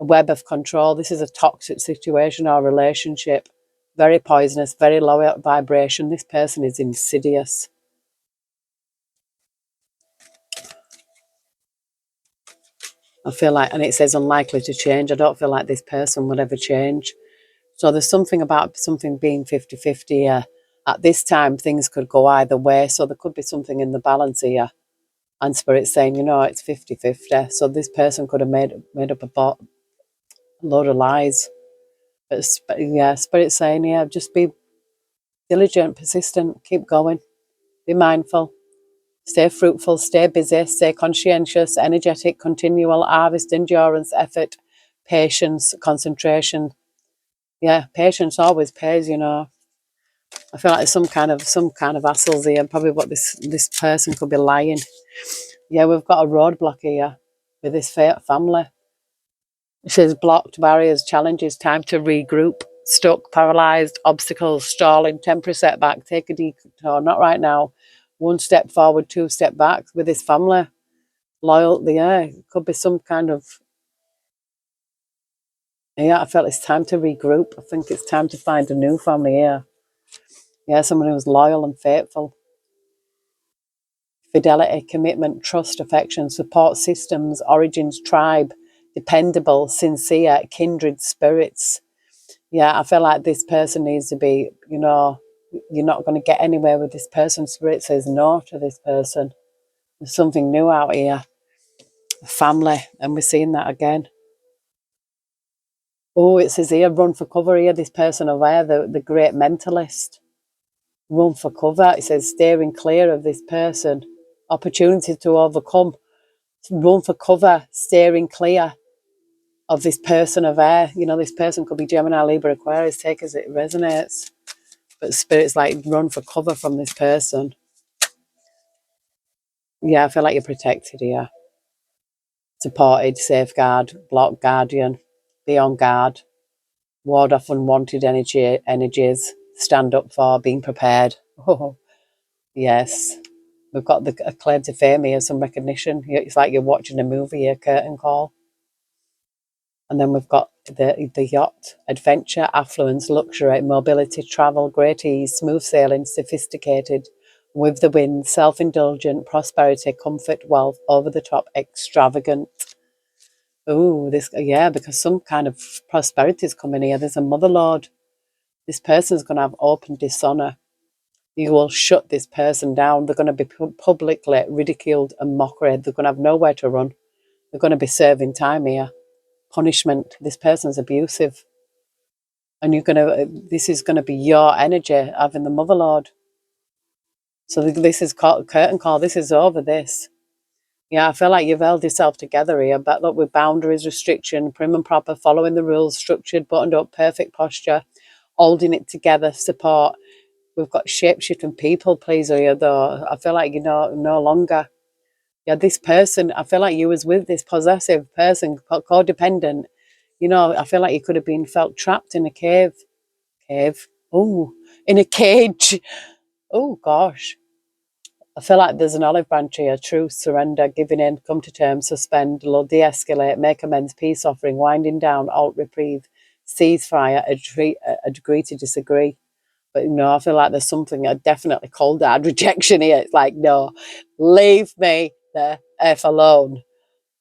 A web of control. This is a toxic situation or relationship. Very poisonous, very low vibration. This person is insidious. I feel like, and it says unlikely to change. I don't feel like this person will ever change. So there's something about something being 50-50 here. At this time, things could go either way. So there could be something in the balance here. And Spirit's saying, you know, it's 50-50. So this person could have made up a load of lies. But yeah, Spirit's saying, yeah, just be diligent, persistent, keep going, be mindful, stay fruitful, stay busy, stay conscientious, energetic, continual, harvest, endurance, effort, patience, concentration. Yeah, patience always pays, you know. I feel like there's some kind of hassles here, and probably what this person could be lying. Yeah, we've got a roadblock here with this family. It says blocked, barriers, challenges, time to regroup, stuck, paralysed, obstacles, stalling, temporary setback, take a detour, not right now. One step forward, two step back with this family. Loyalty, yeah, it could be some kind of, yeah, I felt it's time to regroup. I think it's time to find a new family here. Yeah, someone who's loyal and faithful. Fidelity, commitment, trust, affection, support systems, origins, tribe, dependable, sincere, kindred spirits. Yeah, I feel like this person needs to be, you're not going to get anywhere with this person. Spirit says no to this person. There's something new out here. Family, and we're seeing that again. Oh, it says here, run for cover here. This person over there, the great mentalist. Run for cover. It says steering clear of this person. Opportunity to overcome. Run for cover, steering clear of this person of air. This person could be Gemini, Libra, Aquarius, take as it resonates. But Spirit's like, run for cover from this person. Yeah, I feel like you're protected here. Supported, safeguard, block, guardian, be on guard, ward off unwanted energies, stand up for, being prepared. Oh, yes. We've got a claim to fame here, some recognition. It's like you're watching a movie here, curtain call. And then we've got the yacht, adventure, affluence, luxury, mobility, travel, great ease, smooth sailing, sophisticated, with the wind, self-indulgent, prosperity, comfort, wealth, over the top, extravagant. Oh, because some kind of prosperity is coming here. There's a mother lord. This person's going to have open dishonor. You will shut this person down. They're going to be publicly ridiculed and mockery. They're going to have nowhere to run. They're going to be serving time here. Punishment. This person's abusive. And this is going to be your energy having the mother lord. So this is called curtain call. This is over this. Yeah, I feel like you've held yourself together here, but look, with boundaries, restriction, prim and proper, following the rules, structured, buttoned up, perfect posture, holding it together, support. We've got shape-shifting people pleaser here, though. I feel like you're no longer. Yeah, this person, I feel like you was with this possessive person, codependent. I feel like you could have been felt trapped in a cave. Oh, in a cage. Oh, gosh. I feel like there's an olive branch here. Truth, surrender, giving in, come to terms, suspend, de-escalate, make amends, peace offering, winding down, alt reprieve, ceasefire, agree to disagree. But I feel like there's something definitely cold hard rejection here. It's like, no, leave me the F alone.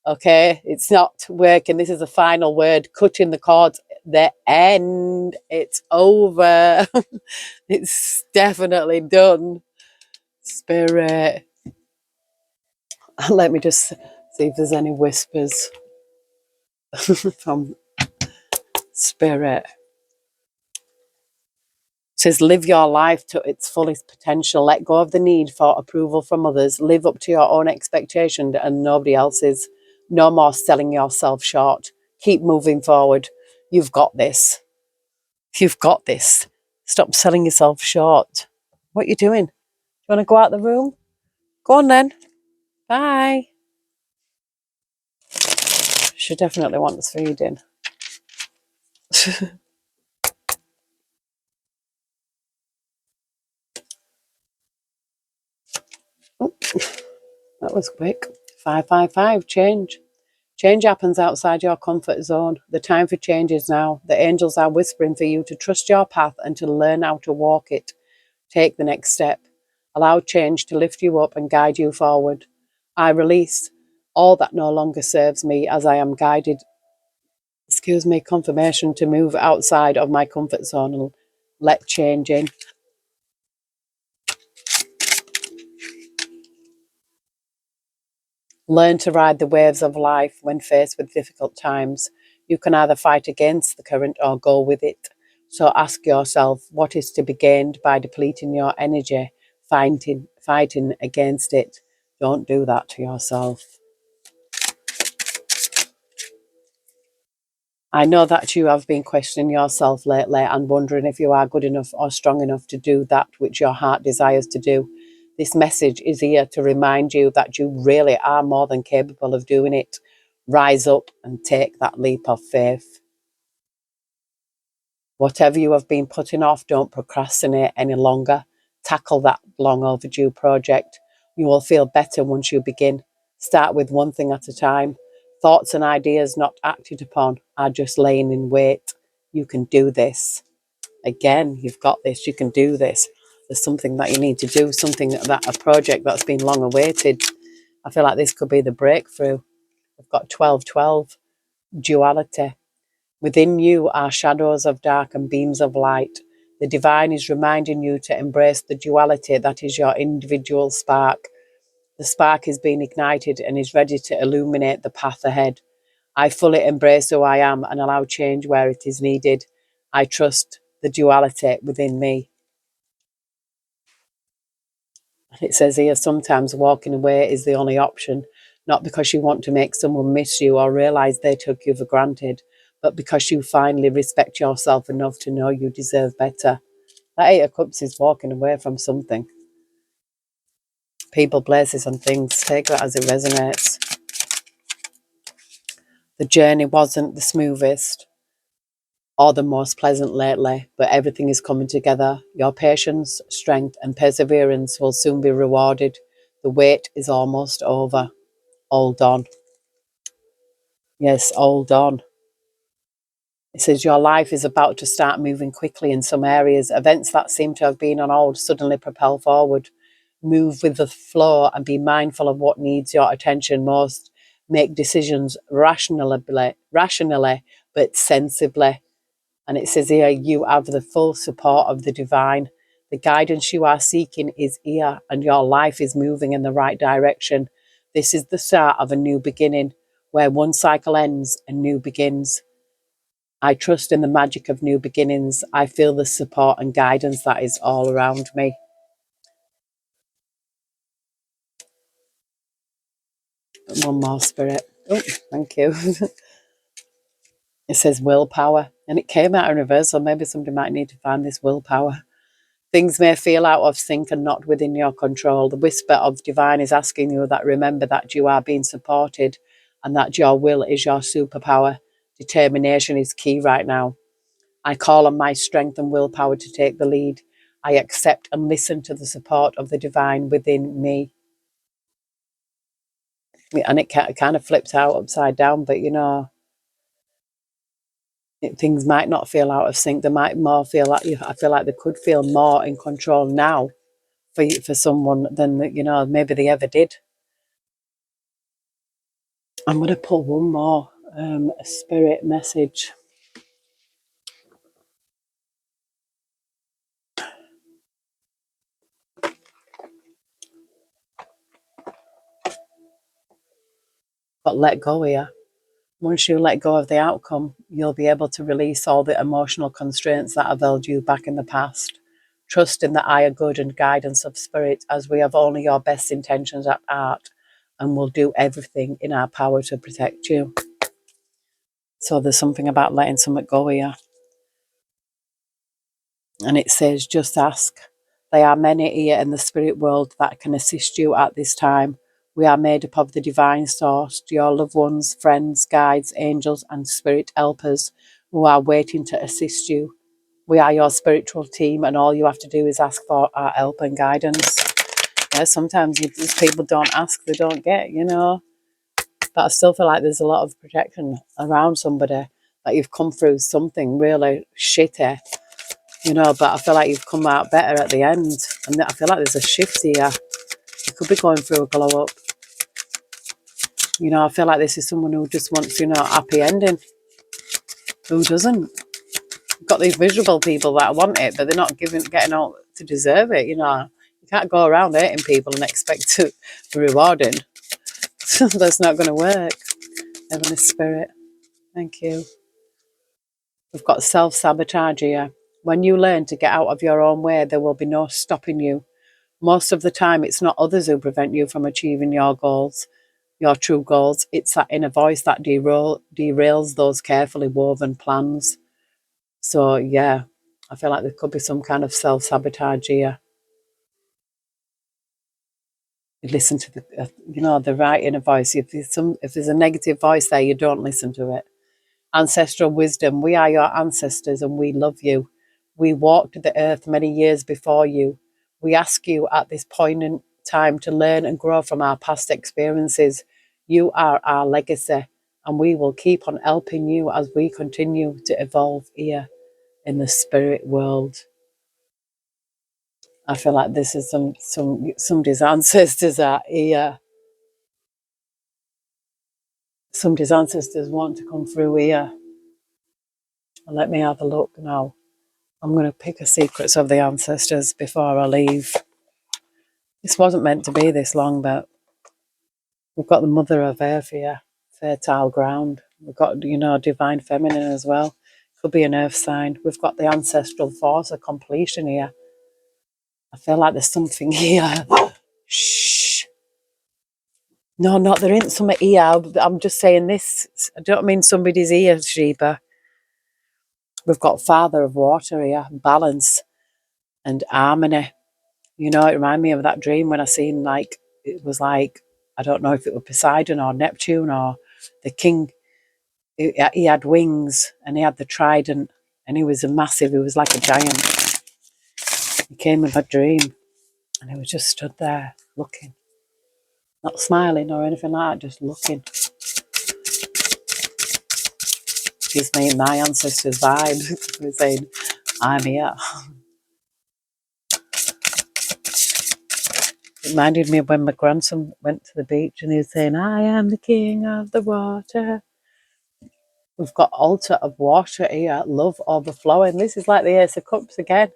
Okay, it's not working. This is the final word. Cutting the cords. The end. It's over. It's definitely done. Spirit. Let me just see if there's any whispers from Spirit. It says, live your life to its fullest potential. Let go of the need for approval from others. Live up to your own expectation and nobody else's. No more selling yourself short. Keep moving forward. You've got this. You've got this. Stop selling yourself short. What are you doing? Do you want to go out the room? Go on then. Bye. She definitely wants feeding. Oh, that was quick. 555, change. Change happens outside your comfort zone. The time for change is now. The angels are whispering for you to trust your path and to learn how to walk it. Take the next step. Allow change to lift you up and guide you forward. I release all that no longer serves me as I am guided, confirmation to move outside of my comfort zone and let change in. Learn to ride the waves of life when faced with difficult times. You can either fight against the current or go with it. So ask yourself, what is to be gained by depleting your energy, fighting against it? Don't do that to yourself. I know that you have been questioning yourself lately and wondering if you are good enough or strong enough to do that which your heart desires to do. This message is here to remind you that you really are more than capable of doing it. Rise up and take that leap of faith. Whatever you have been putting off, don't procrastinate any longer. Tackle that long overdue project. You will feel better once you begin. Start with one thing at a time. Thoughts and ideas not acted upon are just laying in wait. You can do this. Again, you've got this. You can do this. There's something that you need to do, a project that's been long awaited. I feel like this could be the breakthrough. We've got 1212. duality. Within you are shadows of dark and beams of light. The divine is reminding you to embrace the duality that is your individual spark. The spark is being ignited and is ready to illuminate the path ahead. I fully embrace who I am and allow change where it is needed. I trust the duality within me. It says here, sometimes walking away is the only option, not because you want to make someone miss you or realize they took you for granted, but because you finally respect yourself enough to know you deserve better. That Eight of Cups is walking away from something. People, places, and things. Take that as it resonates. The journey wasn't the smoothest or the most pleasant lately, but everything is coming together. Your patience, strength, and perseverance will soon be rewarded. The wait is almost over. All done. Yes, all done. It says your life is about to start moving quickly in some areas. Events that seem to have been on hold suddenly propel forward. Move with the flow and be mindful of what needs your attention most. Make decisions rationally but sensibly. And it says here, you have the full support of the divine. The guidance you are seeking is here, and your life is moving in the right direction. This is the start of a new beginning, where one cycle ends and new begins. I trust in the magic of new beginnings. I feel the support and guidance that is all around me. One more, Spirit. Oh, thank you. It says willpower, and it came out in reverse, so maybe somebody might need to find this willpower. Things may feel out of sync and not within your control. The whisper of divine is asking you that remember that you are being supported and that your will is your superpower. Determination is key right now. I call on my strength and willpower to take the lead. I accept and listen to the support of the divine within me. And it kind of flips out upside down, but things might not feel out of sync. They might more feel like I feel like they could feel more in control now for someone than maybe they ever did. I'm going to pull one more spirit message. But let go here. Once you let go of the outcome, you'll be able to release all the emotional constraints that have held you back in the past. Trust in the higher good and guidance of spirit, as we have only your best intentions at heart and will do everything in our power to protect you. So there's something about letting something go here. And it says, just ask. There are many here in the spirit world that can assist you at this time. We are made up of the divine source, your loved ones, friends, guides, angels, and spirit helpers who are waiting to assist you. We are your spiritual team, and all you have to do is ask for our help and guidance. Yeah, sometimes if people don't ask, they don't get. But I still feel like there's a lot of protection around somebody, that you've come through something really shitty, but I feel like you've come out better at the end. And I feel like there's a shift here. You could be going through a glow up. I feel like this is someone who just wants, a happy ending. Who doesn't? You've got these miserable people that want it, but they're not getting out to deserve it. You can't go around hating people and expect to be rewarding. That's not going to work. Heavenly Spirit, thank you. We've got self-sabotage here. When you learn to get out of your own way, there will be no stopping you. Most of the time, it's not others who prevent you from achieving your goals, your true goals. It's that inner voice that derails those carefully woven plans. So, yeah, I feel like there could be some kind of self-sabotage here. You listen to the right inner voice. If there's a negative voice there, you don't listen to it. Ancestral wisdom. We are your ancestors and we love you. We walked the earth many years before you. We ask you at this point in time to learn and grow from our past experiences. You are our legacy, and we will keep on helping you as we continue to evolve here in the spirit world. I feel like this is somebody's ancestors are here. Somebody's ancestors want to come through here. And let me have a look now. I'm going to pick a secrets of the ancestors before I leave. This wasn't meant to be this long, but we've got the Mother of Earth here, fertile ground. We've got, divine feminine as well. Could be an earth sign. We've got the ancestral force of completion here. I feel like there's something here. Shh. No, there ain't something here. I'm just saying this. I don't mean somebody's ear, Sheba. We've got Father of Water here, balance and harmony. It reminded me of that dream when I seen, it was like, I don't know if it was Poseidon or Neptune or the king. He had wings and he had the trident and he was he was like a giant. He came in my dream and he was just stood there looking, not smiling or anything like that, just looking. Gives me my ancestors' vibe. He was saying, I'm here. It reminded me of when my grandson went to the beach and he was saying, I am the king of the water. We've got altar of water here, love overflowing. This is like the Ace of Cups again.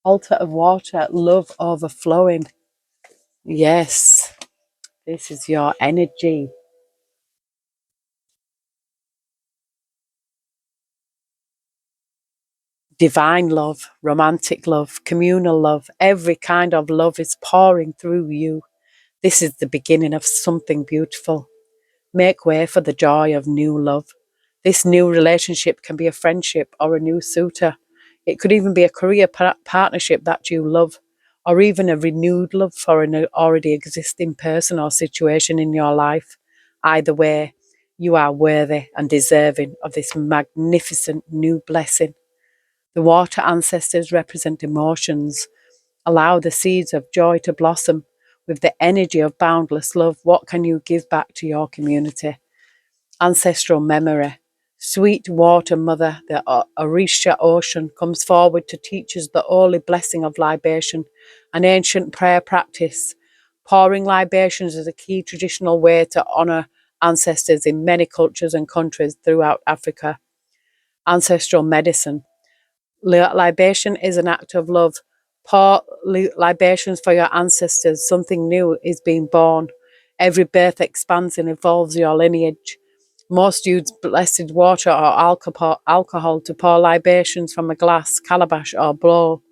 Altar of water, love overflowing. Yes, this is your energy. Divine love, romantic love, communal love, every kind of love is pouring through you. This is the beginning of something beautiful. Make way for the joy of new love. This new relationship can be a friendship or a new suitor. It could even be a career partnership that you love, or even a renewed love for an already existing person or situation in your life. Either way, you are worthy and deserving of this magnificent new blessing. The water ancestors represent emotions. Allow the seeds of joy to blossom. With the energy of boundless love, what can you give back to your community? Ancestral memory. Sweet water mother, the Orisha ocean, comes forward to teach us the holy blessing of libation, an ancient prayer practice. Pouring libations is a key traditional way to honour ancestors in many cultures and countries throughout Africa. Ancestral medicine. Libation is an act of love. Pour libations for your ancestors. Something new is being born. Every birth expands and evolves your lineage. Most use blessed water or alcohol to pour libations from a glass, calabash, or bowl.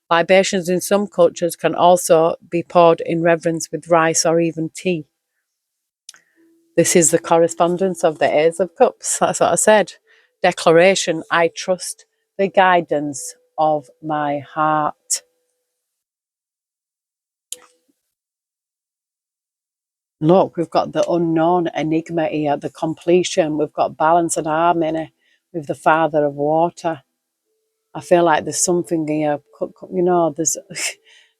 Libations in some cultures can also be poured in reverence with rice or even tea. This is the correspondence of the Ace of Cups. That's what I said. Declaration, I trust the guidance of my heart. Look, we've got the unknown enigma here, the completion. We've got balance and harmony with the Father of Water. I feel like there's something here, there's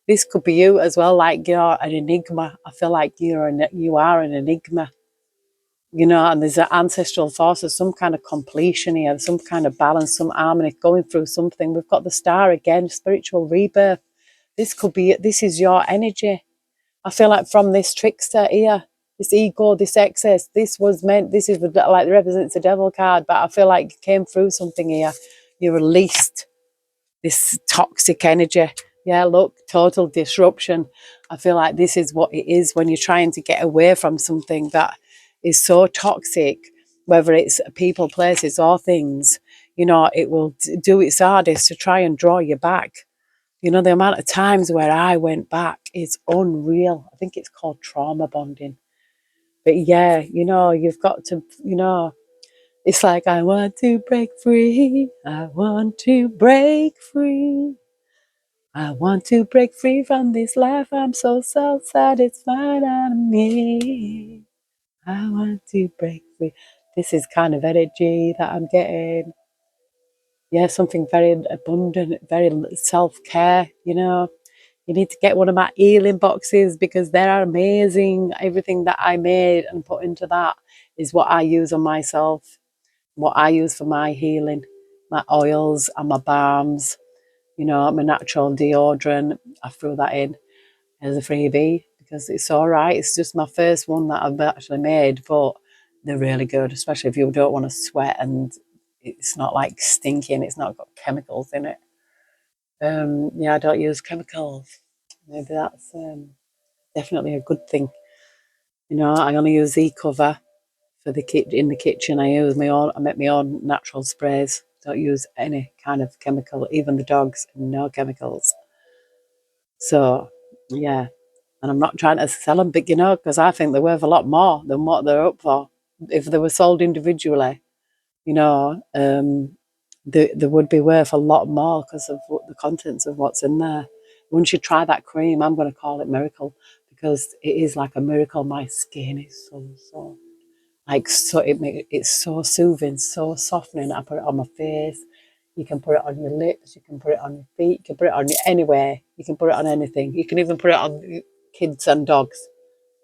this could be you as well, like you're an enigma. I feel like you are an enigma, and there's an ancestral forces, some kind of completion here, some kind of balance, some harmony, going through something. We've got the star again, spiritual rebirth. This is your energy. I feel like from this trickster here, this ego, this excess, this is like represents the devil card, but I feel like you came through something here. You released this toxic energy. Yeah, look, total disruption. I feel like this is what it is when you're trying to get away from something that is so toxic, whether it's people, places, or things. It will do its hardest to try and draw you back. The amount of times where I went back is unreal. I think it's called trauma bonding. But yeah, you've got to, it's like, I want to break free. I want to break free. I want to break free from this life. I'm so self-satisfied out of me. I want to break free. This is kind of energy that I'm getting. Yeah, something very abundant, very self-care, You need to get one of my healing boxes because they are amazing. Everything that I made and put into that is what I use on myself, what I use for my healing, my oils and my balms, my natural deodorant. I threw that in as a freebie because it's all right. It's just my first one that I've actually made, but They're really good, especially if you don't want to sweat and it's not like stinking, it's not got chemicals in it. Yeah, I don't use chemicals. Maybe that's definitely a good thing. I only use e-cover for the in the kitchen. I make my own natural sprays. Don't use any kind of chemical, even the dogs, no chemicals. So, yeah. And I'm not trying to sell them, but because I think they're worth a lot more than what they're up for. If they were sold individually, you know, they would be worth a lot more because of the contents of what's in there. Once you try that cream, I'm going to call it miracle because it is like a miracle. My skin is so like it's so soothing, so softening. I put it on my face. You can put it on your lips. You can put it on your feet. You can put it on anywhere. You can put it on anything. You can even put it on kids and dogs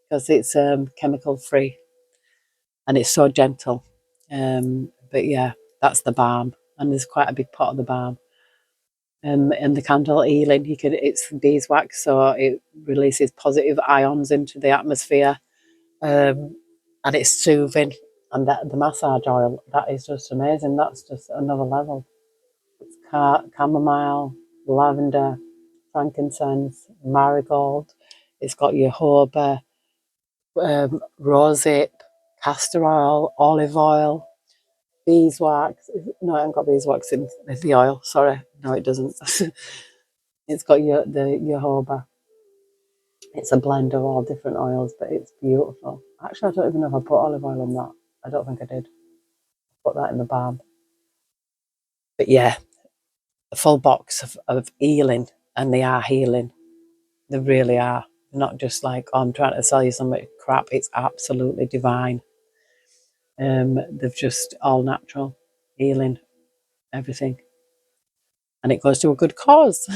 because it's chemical free and it's so gentle. But yeah, that's the balm, and there's quite a big pot of the balm. And the candle healing, it's beeswax, so it releases positive ions into the atmosphere, and it's soothing. And that the massage oil, that is just amazing. That's just another level. It's chamomile, lavender, frankincense, marigold. It's got jojoba, rosehip, castor oil, olive oil, beeswax. No, I haven't got beeswax in the oil. Sorry, no, it doesn't. It's got the jojoba. It's a blend of all different oils, but it's beautiful. Actually, I don't even know if I put olive oil in that. I don't think I did. Put that in the balm. But yeah, a full box of healing, and they are healing. They really are. They're not just like, oh, I'm trying to sell you some crap. It's absolutely divine. They've just all natural healing, everything. And it goes to a good cause,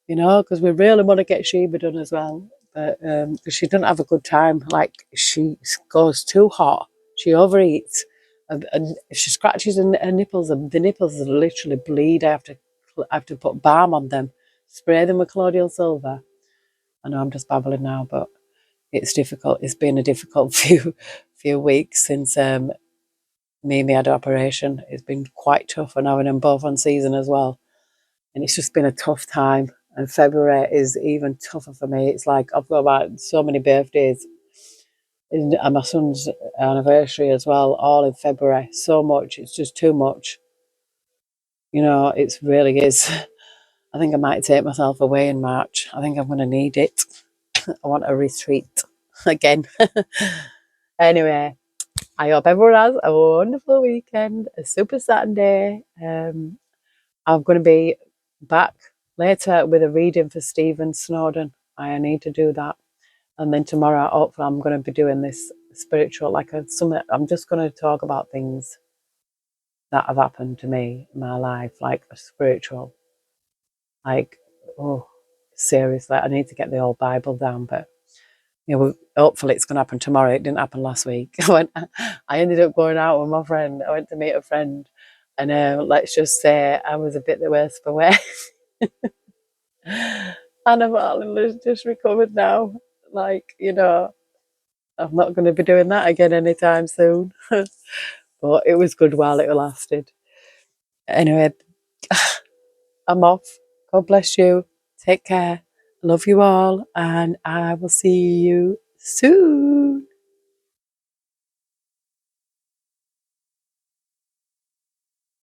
because we really want to get Sheba done as well. But because she doesn't have a good time, like she goes too hot, she overeats, and if she scratches her nipples, and the nipples literally bleed. I have to put balm on them, spray them with colloidal silver. I know I'm just babbling now, but it's difficult. It's been a difficult few weeks since Mimi had an operation. It's been quite tough, and having them both on season as well. And it's just been a tough time. And February is even tougher for me. It's like I've got about so many birthdays and my son's anniversary as well, all in February. So much. It's just too much. It really is. I think I might take myself away in March. I think I'm going to need it. I want a retreat again. Anyway, I hope everyone has a wonderful weekend, a super Saturday. I'm going to be back later with a reading for Stephen Snowden. I need to do that. And then tomorrow, hopefully, I'm going to be doing this spiritual, like a summit. I'm just going to talk about things that have happened to me in my life, like a spiritual, like, oh, seriously, I need to get the old Bible down, but hopefully it's going to happen tomorrow. It didn't happen last week. I ended up going out with my friend. I went to meet a friend, and let's just say I was a bit the worst for wear. And I've just recovered now. Like, I'm not going to be doing that again anytime soon. But it was good while it lasted. Anyway, I'm off. God bless you. Take care. Love you all. And I will see you soon.